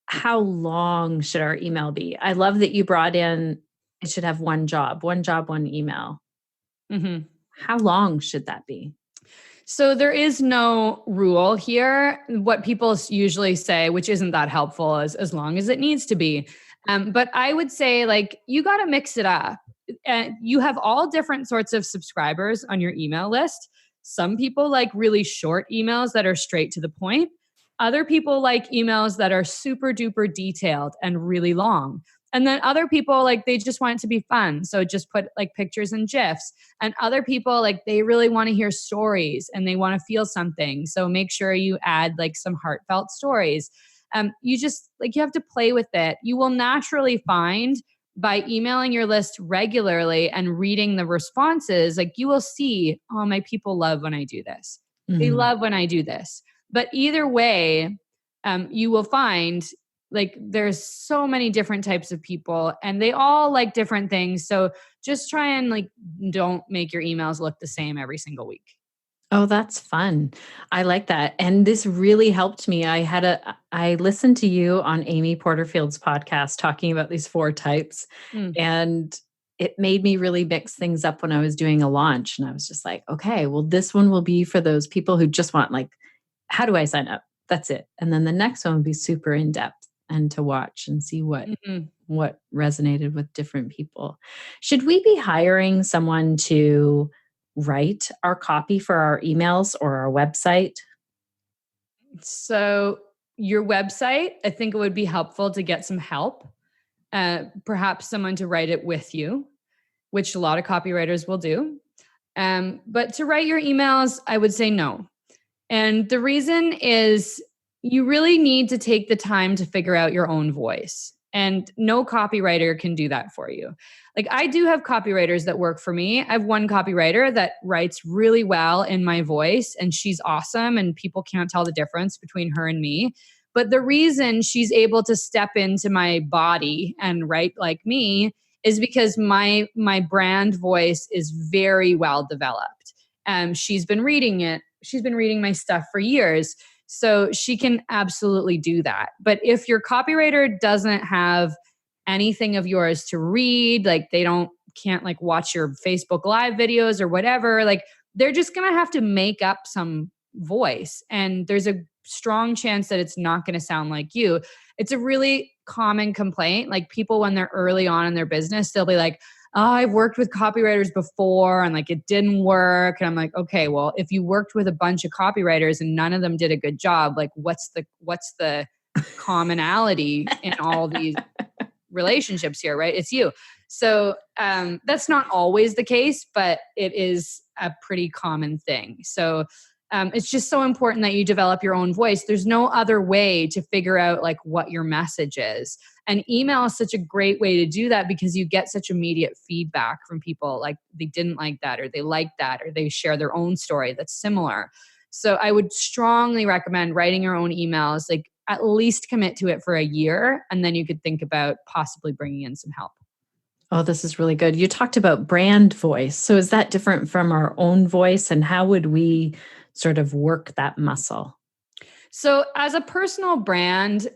how long should our email be? I love that you brought in, it should have one job, one email. Mm-hmm. How long should that be? So there is no rule here. What people usually say, which isn't that helpful, is as long as it needs to be. But I would say you got to mix it up. You have all different sorts of subscribers on your email list. Some people like really short emails that are straight to the point. Other people like emails that are super duper detailed and really long. And then other people, they just want it to be fun. So just put pictures and GIFs. And other people, they really want to hear stories and they want to feel something. So make sure you add some heartfelt stories. You just, you have to play with it. You will naturally find by emailing your list regularly and reading the responses, you will see, oh, my people love when I do this. Mm-hmm. They love when I do this. But either way, you will find there's so many different types of people and they all like different things. So just try and don't make your emails look the same every single week. Oh, that's fun. I like that. And this really helped me. I listened to you on Amy Porterfield's podcast talking about these 4 types. And it made me really mix things up when I was doing a launch. And I was just like, okay, well, this one will be for those people who just want how do I sign up? That's it. And then the next one would be super in depth and to watch and see what resonated with different people. Should we be hiring someone to write our copy for our emails or our website? So your website, I think it would be helpful to get some help, perhaps someone to write it with you, which a lot of copywriters will do. But to write your emails, I would say no. And the reason is you really need to take the time to figure out your own voice. And no copywriter can do that for you. I do have copywriters that work for me. I have one copywriter that writes really well in my voice, and she's awesome, and people can't tell the difference between her and me. But the reason she's able to step into my body and write like me is because my brand voice is very well developed. She's been reading it. She's been reading my stuff for years. So she can absolutely do that. But if your copywriter doesn't have anything of yours to read, they can't watch your Facebook Live videos or whatever, they're just going to have to make up some voice. And there's a strong chance that it's not going to sound like you. It's a really common complaint. People, when they're early on in their business, they'll be like, oh, I've worked with copywriters before and it didn't work. And I'm like, okay, well, if you worked with a bunch of copywriters and none of them did a good job, what's the commonality in all these relationships here, right? It's you. So that's not always the case, but it is a pretty common thing. So it's just so important that you develop your own voice. There's no other way to figure out what your message is. And email is such a great way to do that because you get such immediate feedback from people. They didn't like that, or they liked that, or they share their own story that's similar. So I would strongly recommend writing your own emails, at least commit to it for a year. And then you could think about possibly bringing in some help. Oh, this is really good. You talked about brand voice. So is that different from our own voice? And how would we sort of work that muscle? So as a personal brand,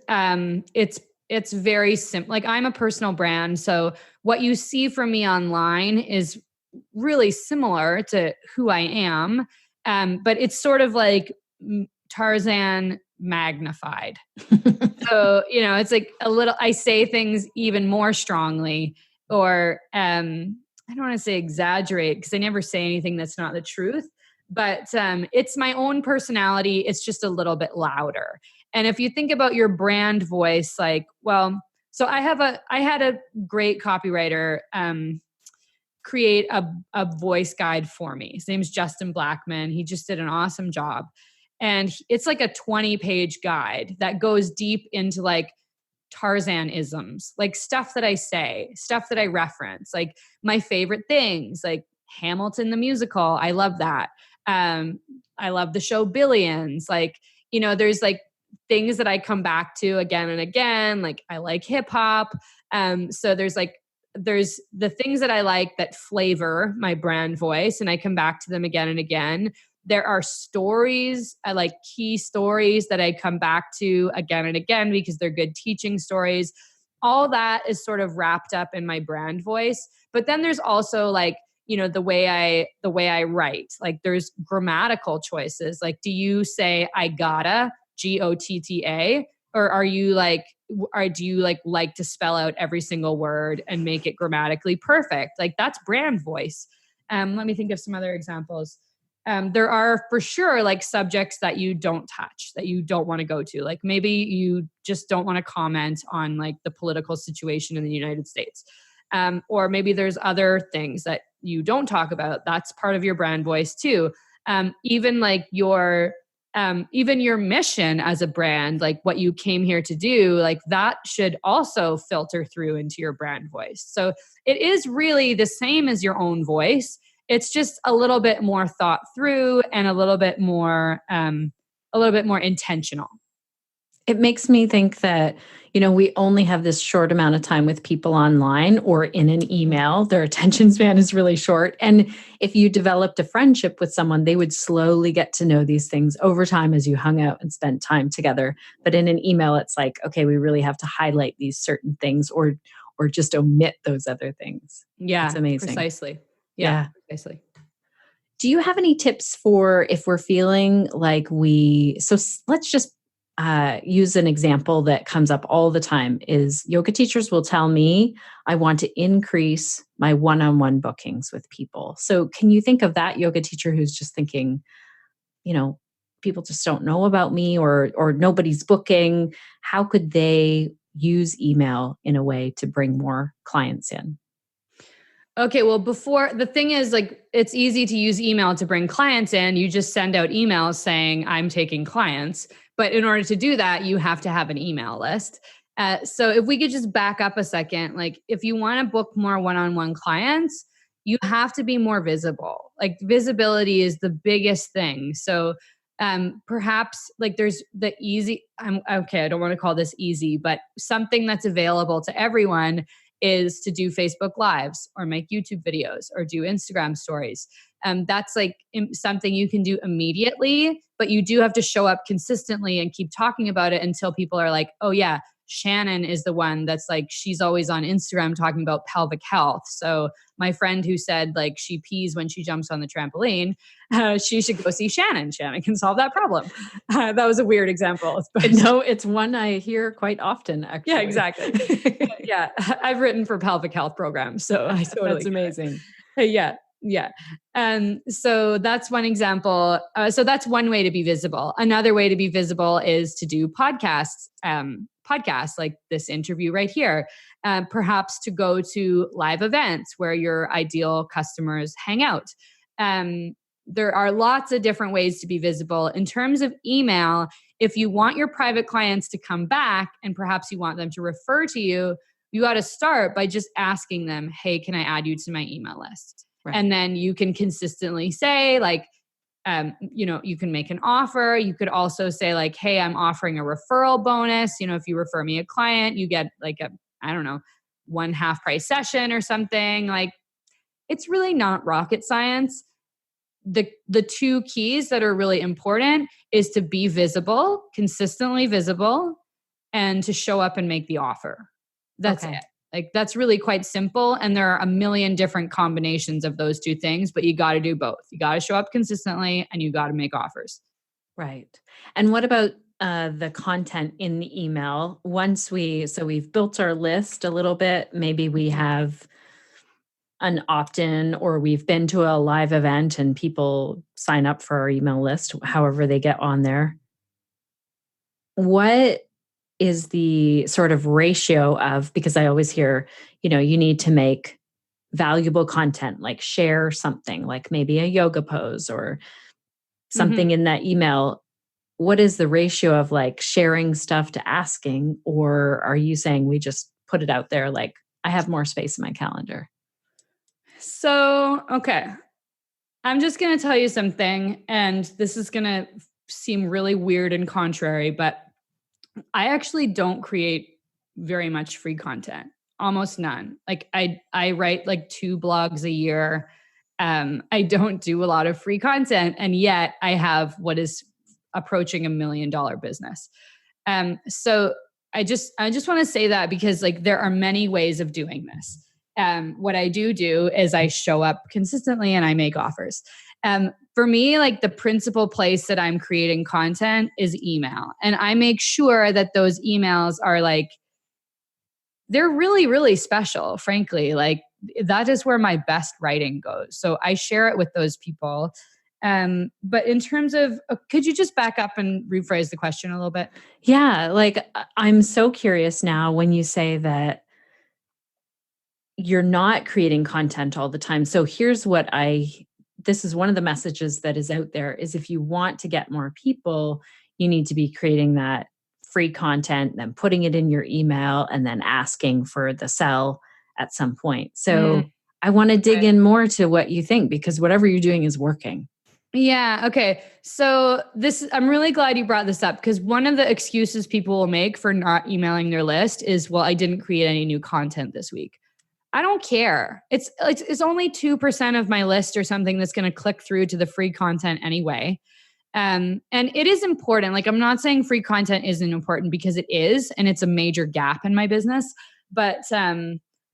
it's very simple. I'm a personal brand. So what you see from me online is really similar to who I am. But it's sort of like Tarzan magnified. So, it's a little, I say things even more strongly, or I don't want to say exaggerate because I never say anything that's not the truth. But it's my own personality. It's just a little bit louder. And if you think about your brand voice, like, well, so I had a great copywriter create a voice guide for me. His name's Justin Blackman. He just did an awesome job. And it's like a 20-page guide that goes deep into like Tarzan-isms, like stuff that I say, stuff that I reference, like my favorite things, like Hamilton the musical. I love that. I love the show Billions. Like, there's like things that I come back to again and again. Like I like hip hop. So there's the things that I like that flavor my brand voice, and I come back to them again and again. There are stories, I like key stories that I come back to again and again because they're good teaching stories. All that is sort of wrapped up in my brand voice. But then there's also like, the way I write. Like there's grammatical choices. Like, do you say I gotta, GOTTA, or are you like, or do you like to spell out every single word and make it grammatically perfect? Like that's brand voice. Let me think of some other examples. There are for sure like subjects that you don't touch, that you don't want to go to. Like maybe you just don't want to comment on like the political situation in the United States. Or maybe there's other things that you don't talk about. That's part of your brand voice too. Even like even your mission as a brand, like what you came here to do, like that should also filter through into your brand voice. So it is really the same as your own voice. It's just a little bit more thought through and a little bit more intentional. It makes me think that, we only have this short amount of time with people online or in an email. Their attention span is really short. And if you developed a friendship with someone, they would slowly get to know these things over time as you hung out and spent time together. But in an email, it's like, okay, we really have to highlight these certain things or just omit those other things. Yeah, it's amazing. Precisely. Yeah. Precisely. Do you have any tips for if we're feeling like let's just use an example that comes up all the time is yoga teachers will tell me I want to increase my one-on-one bookings with people. So can you think of that yoga teacher who's just thinking, people just don't know about me or nobody's booking? How could they use email in a way to bring more clients in? Okay, well, the thing is like, it's easy to use email to bring clients in. You just send out emails saying I'm taking clients. But in order to do that, you have to have an email list. So if we could just back up a second, like if you want to book more one-on-one clients, you have to be more visible. Like visibility is the biggest thing. So perhaps like there's the easy, I don't want to call this easy, but something that's available to everyone is to do Facebook Lives or make YouTube videos or do Instagram stories. That's like something you can do immediately, but you do have to show up consistently and keep talking about it until people are like, oh yeah, Shannon is the one that's like, she's always on Instagram talking about pelvic health. So my friend who said like she pees when she jumps on the trampoline, she should go see Shannon. Shannon can solve that problem. That was a weird example. But no, it's one I hear quite often, actually. Yeah, exactly. Yeah, I've written for pelvic health programs, so I totally That's amazing. Yeah. So that's one example. So that's one way to be visible. Another way to be visible is to do podcasts like this interview right here. Perhaps to go to live events where your ideal customers hang out. There are lots of different ways to be visible. In terms of email, if you want your private clients to come back and perhaps you want them to refer to you, you got to start by just asking them, hey, can I add you to my email list? Right. And then you can consistently say like, you can make an offer. You could also say like, hey, I'm offering a referral bonus. If you refer me a client, you get like one half price session or something. Like it's really not rocket science. The two keys that are really important is to be visible, consistently visible, and to show up and make the offer. That's it. Like that's really quite simple. And there are a million different combinations of those two things, but you got to do both. You got to show up consistently and you got to make offers. Right. And what about the content in the email? We've built our list a little bit, maybe we have an opt-in, or we've been to a live event and people sign up for our email list, however they get on there. What is the sort of ratio of, because I always hear, you need to make valuable content, like share something, like maybe a yoga pose or something in that email. What is the ratio of like sharing stuff to asking? Or are you saying we just put it out there like, I have more space in my calendar? So, okay. I'm just going to tell you something, and this is going to seem really weird and contrary, but I actually don't create very much free content, almost none. Like I write like 2 blogs a year. I don't do a lot of free content, and yet I have what is approaching $1 million business. So I just want to say that because like there are many ways of doing this. What I do is I show up consistently and I make offers. For me, like the principal place that I'm creating content is email. And I make sure that those emails are like, they're really, really special, frankly. Like that is where my best writing goes. So I share it with those people. But in terms of, could you just back up and rephrase the question a little bit? Yeah. Like I'm so curious now when you say that you're not creating content all the time. So here's what this is one of the messages that is out there is if you want to get more people, you need to be creating that free content, then putting it in your email and then asking for the sell at some point. So I want to dig in more to what you think, because whatever you're doing is working. Yeah. Okay. So I'm really glad you brought this up, because one of the excuses people will make for not emailing their list is, well, I didn't create any new content this week. I don't care. It's only 2% of my list or something that's going to click through to the free content anyway. And it is important. Like I'm not saying free content isn't important, because it is, and it's a major gap in my business. But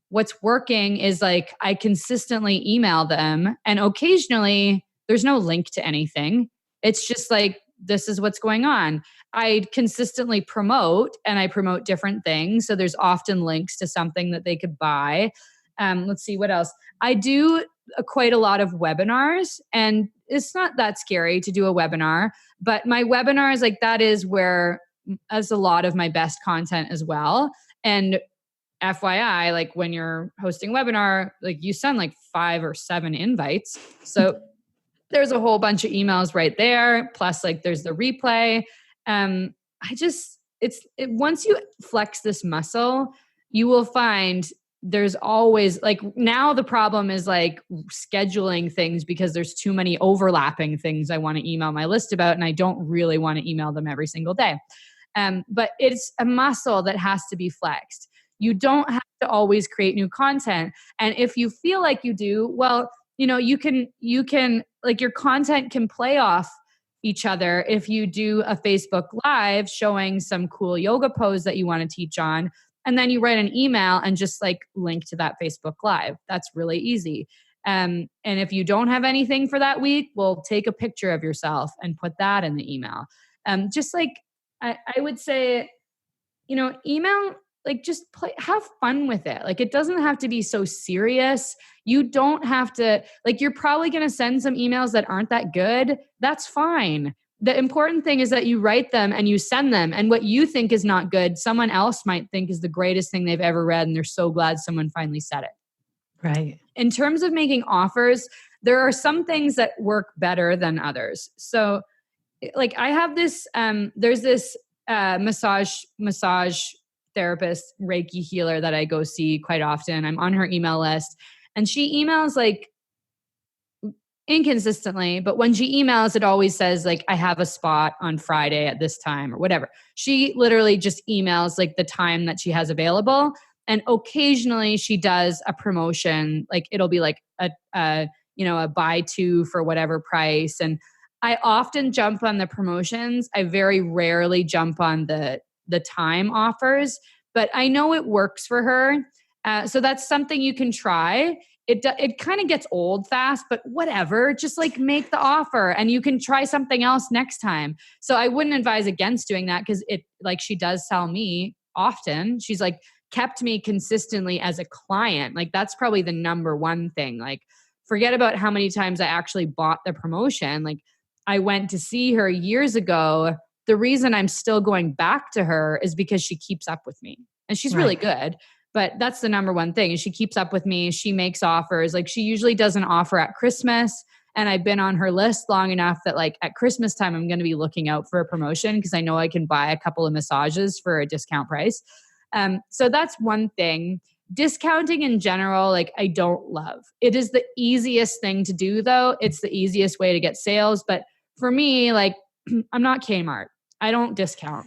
what's working is like I consistently email them, and occasionally there's no link to anything. It's just like, this is what's going on. I consistently promote, and I promote different things. So there's often links to something that they could buy. Let's see what else. I do quite a lot of webinars, and it's not that scary to do a webinar, but my webinars, like that is where as a lot of my best content as well. And FYI, like when you're hosting a webinar, like you send like 5 or 7 invites. So there's a whole bunch of emails right there. Plus like there's the replay. Once you flex this muscle, you will find there's always like, now the problem is like scheduling things, because there's too many overlapping things I want to email my list about, and I don't really want to email them every single day. But it's a muscle that has to be flexed. You don't have to always create new content. And if you feel like you do, well, you can like your content can play off each other. If you do a Facebook Live showing some cool yoga pose that you want to teach on, and then you write an email and just like link to that Facebook Live. That's really easy. And if you don't have anything for that week, well, take a picture of yourself and put that in the email. Just like I would say, email, like just have fun with it. Like it doesn't have to be so serious. You don't have to, like, you're probably going to send some emails that aren't that good. That's fine. The important thing is that you write them and you send them. And what you think is not good, someone else might think is the greatest thing they've ever read. And they're so glad someone finally said it. Right. In terms of making offers, there are some things that work better than others. So like I have this, there's this massage therapist, Reiki healer that I go see quite often. I'm on her email list, and she emails like inconsistently, but when she emails, it always says like, I have a spot on Friday at this time or whatever. She literally just emails like the time that she has available. And occasionally she does a promotion, like it'll be like a buy 2 for whatever price. And I often jump on the promotions. I very rarely jump on the time offers, but I know it works for her. So that's something you can try. It kind of gets old fast, but whatever, just like make the offer and you can try something else next time. So I wouldn't advise against doing that, because it, like, she does tell me often, she's like, kept me consistently as a client. Like that's probably the number one thing. Like forget about how many times I actually bought the promotion. Like I went to see her years ago. The reason I'm still going back to her is because she keeps up with me and she's really good. But that's the number one thing. She keeps up with me. She makes offers. Like she usually does an offer at Christmas. And I've been on her list long enough that like at Christmas time, I'm going to be looking out for a promotion because I know I can buy a couple of massages for a discount price. So that's one thing. Discounting in general, like I don't love. It is the easiest thing to do though. It's the easiest way to get sales. But for me, like I'm not Kmart. I don't discount.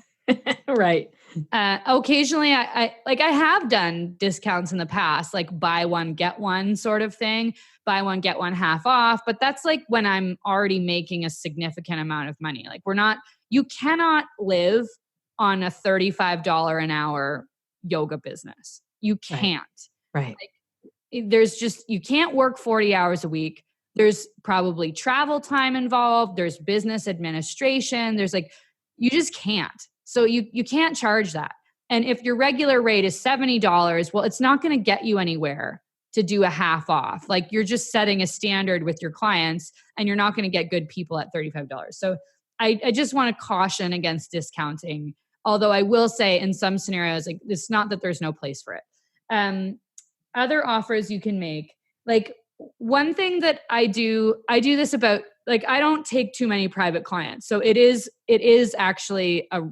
Right. Occasionally I have done discounts in the past, like buy one, get one sort of thing, buy one, get one half off. But that's like when I'm already making a significant amount of money. Like you cannot live on a $35 an hour yoga business. You can't. Right. Like, you can't work 40 hours a week. There's probably travel time involved. There's business administration. There's like, you just can't. So you can't charge that. And if your regular rate is $70, well, it's not going to get you anywhere to do a half off. Like you're just setting a standard with your clients and you're not going to get good people at $35. So I just want to caution against discounting. Although I will say in some scenarios, like it's not that there's no place for it. Other offers you can make, like one thing that I do this about, like I don't take too many private clients. So it is actually a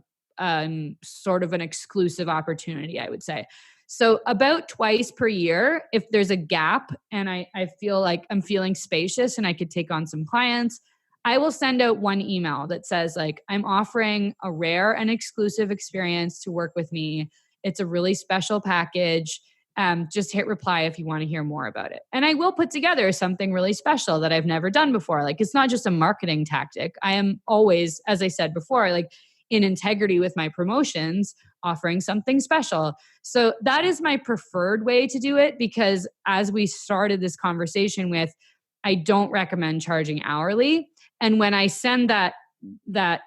sort of an exclusive opportunity, I would say. So about twice per year, if there's a gap and I feel like I'm feeling spacious and I could take on some clients, I will send out one email that says like, I'm offering a rare and exclusive experience to work with me. It's a really special package. Just hit reply if you want to hear more about it. And I will put together something really special that I've never done before. Like it's not just a marketing tactic. I am always, as I said before, like in integrity with my promotions, offering something special. So that is my preferred way to do it because as we started this conversation with, I don't recommend charging hourly. And when I send that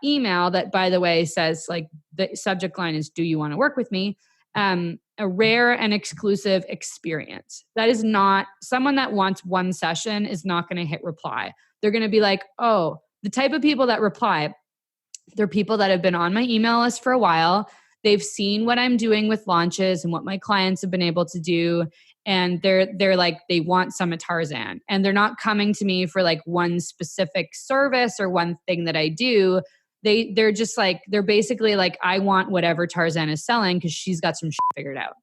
email that, by the way, says like the subject line is, do you want to work with me? A rare and exclusive experience. That is not someone that wants one session is not going to hit reply. They're going to be like, oh, the type of people that reply, they're people that have been on my email list for a while. They've seen what I'm doing with launches and what my clients have been able to do. And they're like, they want some of Tarzan. And they're not coming to me for like one specific service or one thing that I do. They're just like, they're basically like, I want whatever Tarzan is selling because she's got some shit figured out.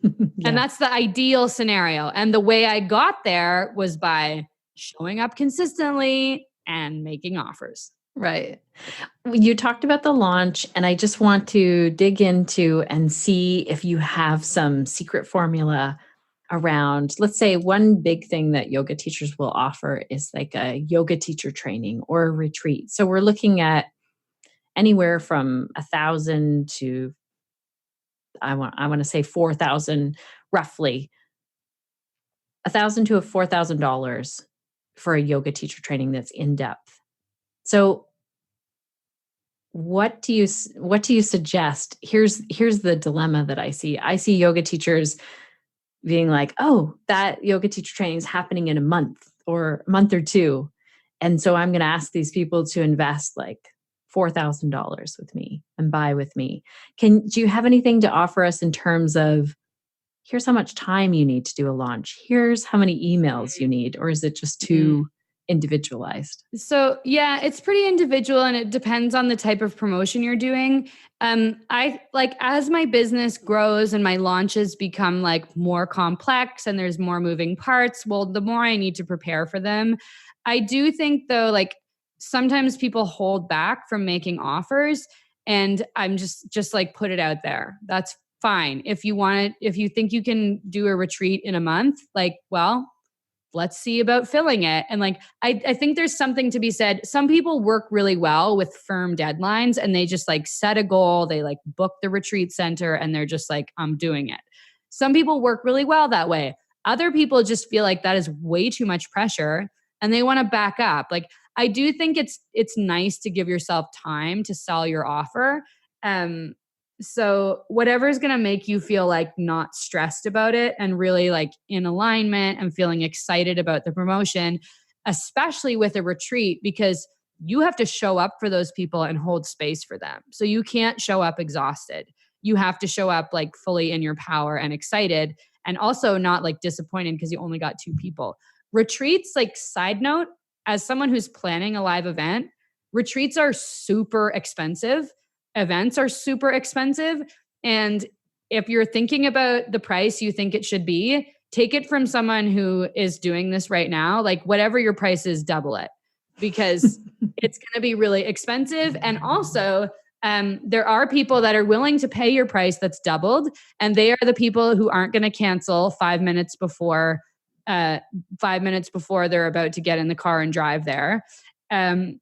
Yeah. And that's the ideal scenario. And the way I got there was by showing up consistently and making offers. Right. You talked about the launch, and I just want to dig into and see if you have some secret formula around, let's say one big thing that yoga teachers will offer is like a yoga teacher training or a retreat. So we're looking at anywhere from 1,000 to I want to say 4,000, roughly $1,000 to $4,000 for a yoga teacher training that's in depth. So what do you suggest? Here's the dilemma that I see. I see yoga teachers being like, oh, that yoga teacher training is happening in a month or two. And so I'm going to ask these people to invest like $4,000 with me and buy with me. Do you have anything to offer us in terms of, here's how much time you need to do a launch, here's how many emails you need, or is it just too individualized? So yeah, it's pretty individual and it depends on the type of promotion you're doing. I like, as my business grows and my launches become like more complex and there's more moving parts, well, the more I need to prepare for them. I do think though, like sometimes people hold back from making offers, and I'm just like, put it out there. That's fine. If you think you can do a retreat in a month, like, well, let's see about filling it. And like, I think there's something to be said. Some people work really well with firm deadlines and they just like set a goal. They like book the retreat center and they're just like, I'm doing it. Some people work really well that way. Other people just feel like that is way too much pressure and they want to back up. Like, I do think it's nice to give yourself time to sell your offer. So whatever is going to make you feel like not stressed about it and really like in alignment and feeling excited about the promotion, especially with a retreat, because you have to show up for those people and hold space for them. So you can't show up exhausted. You have to show up like fully in your power and excited, and also not like disappointed because you only got 2 people. Retreats, like side note, as someone who's planning a live event, retreats are super expensive. Events are super expensive. And if you're thinking about the price you think it should be, take it from someone who is doing this right now. Like whatever your price is, double it, because it's going to be really expensive. And also, there are people that are willing to pay your price that's doubled, and they are the people who aren't going to cancel 5 minutes before 5 minutes before they're about to get in the car and drive there.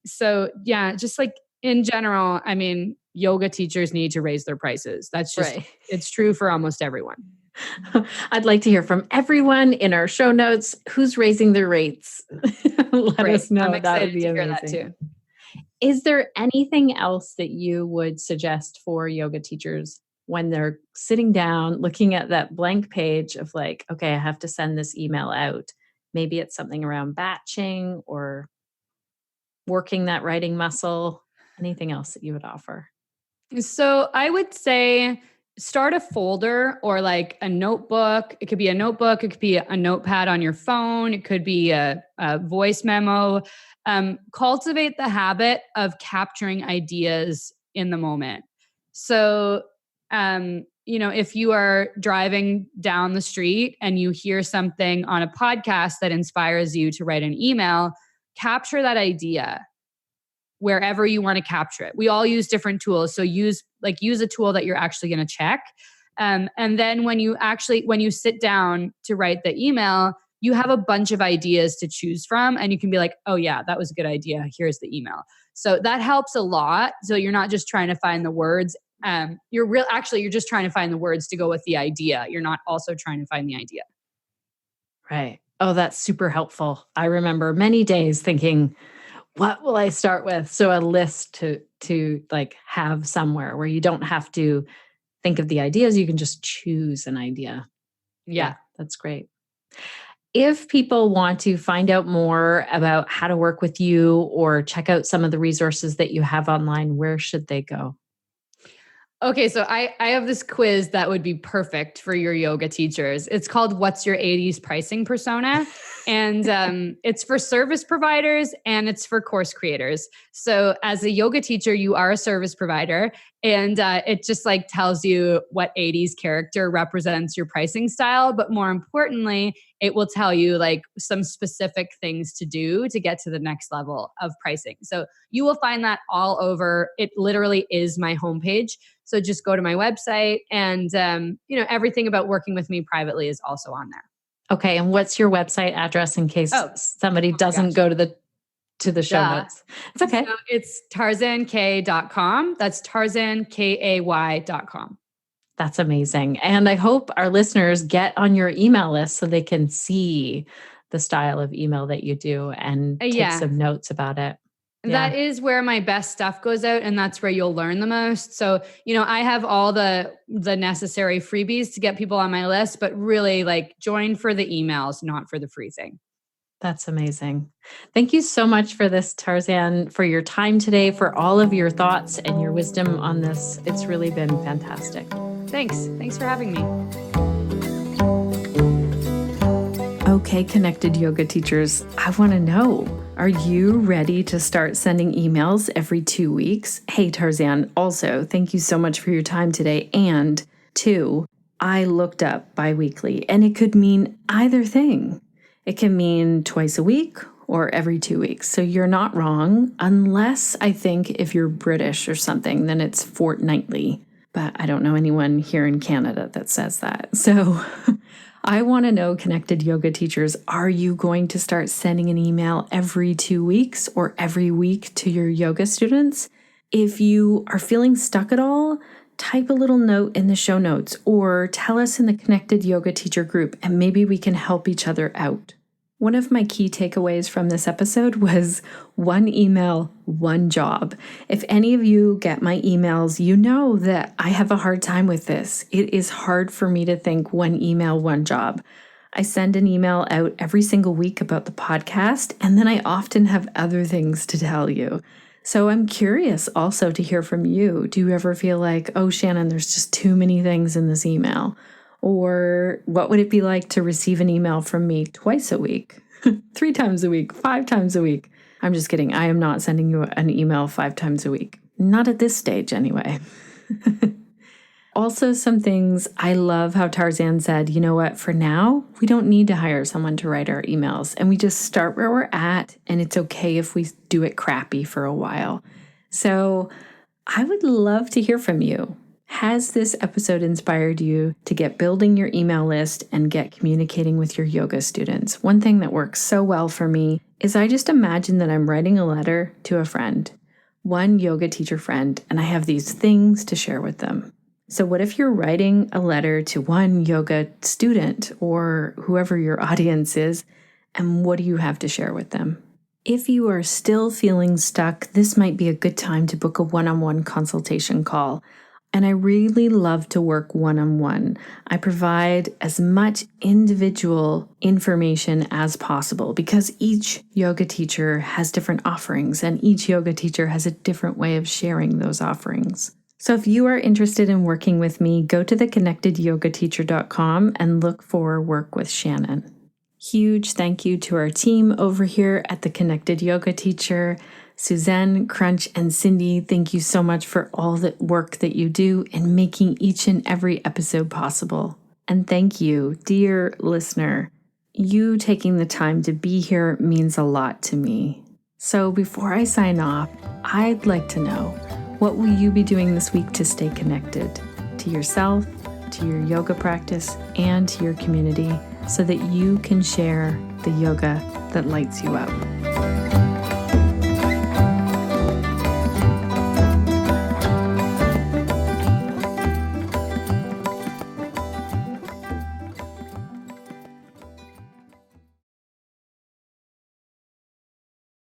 So yeah, just like in general, I mean, yoga teachers need to raise their prices. That's just, Right. It's true for almost everyone. I'd like to hear from everyone in our show notes who's raising their rates. Let Great. us know. I'm That would excited be to amazing. hear that too. Is there anything else that you would suggest for yoga teachers when they're sitting down, looking at that blank page of like, okay, I have to send this email out? Maybe it's something around batching or working that writing muscle. Anything else that you would offer? So I would say start a folder or like a notebook. It could be a notebook. It could be a notepad on your phone. It could be a voice memo. Cultivate the habit of capturing ideas in the moment. So, if you are driving down the street and you hear something on a podcast that inspires you to write an email, capture that idea wherever you want to capture it. We all use different tools. So use a tool that you're actually going to check. And then when you sit down to write the email, you have a bunch of ideas to choose from, and you can be like, oh yeah, that was a good idea. Here's the email. So that helps a lot. So you're not just trying to find the words. You're just trying to find the words to go with the idea. You're not also trying to find the idea. Right. Oh, that's super helpful. I remember many days thinking, what will I start with? So a list to like have somewhere where you don't have to think of the ideas. You can just choose an idea. Yeah. That's great. If people want to find out more about how to work with you or check out some of the resources that you have online, where should they go? Okay, so I have this quiz that would be perfect for your yoga teachers. It's called What's Your 80s Pricing Persona? And it's for service providers and it's for course creators. So as a yoga teacher, you are a service provider, and it just like tells you what 80s character represents your pricing style. But more importantly, it will tell you like some specific things to do to get to the next level of pricing. So you will find that all over. It literally is my homepage. So just go to my website, and everything about working with me privately is also on there. Okay, and what's your website address in case somebody doesn't go to the show notes? It's okay. So it's tarzankay.com. That's tarzankay.com. That's amazing. And I hope our listeners get on your email list so they can see the style of email that you do and take some notes about it. That is where my best stuff goes out, and that's where you'll learn the most. So, I have all the necessary freebies to get people on my list, but really like join for the emails, not for the free thing. That's amazing. Thank you so much for this, Tarzan, for your time today, for all of your thoughts and your wisdom on this. It's really been fantastic. Thanks. Thanks for having me. Okay, connected yoga teachers, I want to know, are you ready to start sending emails every 2 weeks? Hey, Tarzan, also, thank you so much for your time today. And 2, I looked up biweekly, and it could mean either thing. It can mean twice a week or every 2 weeks. So you're not wrong, unless I think if you're British or something, then it's fortnightly. But I don't know anyone here in Canada that says that. So I want to know, connected yoga teachers, are you going to start sending an email every 2 weeks or every week to your yoga students? If you are feeling stuck at all, type a little note in the show notes or tell us in the Connected Yoga Teacher group, and maybe we can help each other out. One of my key takeaways from this episode was one email, one job. If any of you get my emails, you know that I have a hard time with this. It is hard for me to think one email, one job. I send an email out every single week about the podcast, and then I often have other things to tell you. So I'm curious also to hear from you. Do you ever feel like, oh, Shannon, there's just too many things in this email? Or what would it be like to receive an email from me twice a week, 3 times a week, 5 times a week? I'm just kidding. I am not sending you an email 5 times a week. Not at this stage anyway. Also, some things I love how Tarzan said, you know what, for now, we don't need to hire someone to write our emails, and we just start where we're at, and it's okay if we do it crappy for a while. So I would love to hear from you. Has this episode inspired you to get building your email list and get communicating with your yoga students? One thing that works so well for me is I just imagine that I'm writing a letter to a friend, one yoga teacher friend, and I have these things to share with them. So what if you're writing a letter to one yoga student or whoever your audience is, and what do you have to share with them? If you are still feeling stuck, this might be a good time to book a one-on-one consultation call. And I really love to work one-on-one. I provide as much individual information as possible because each yoga teacher has different offerings and each yoga teacher has a different way of sharing those offerings. So if you are interested in working with me, go to theconnectedyogateacher.com and look for Work with Shannon. Huge thank you to our team over here at The Connected Yoga Teacher. Suzanne, Crunch, and Cindy, thank you so much for all the work that you do in making each and every episode possible. And thank you, dear listener. You taking the time to be here means a lot to me. So before I sign off, I'd like to know, what will you be doing this week to stay connected to yourself, to your yoga practice, and to your community so that you can share the yoga that lights you up?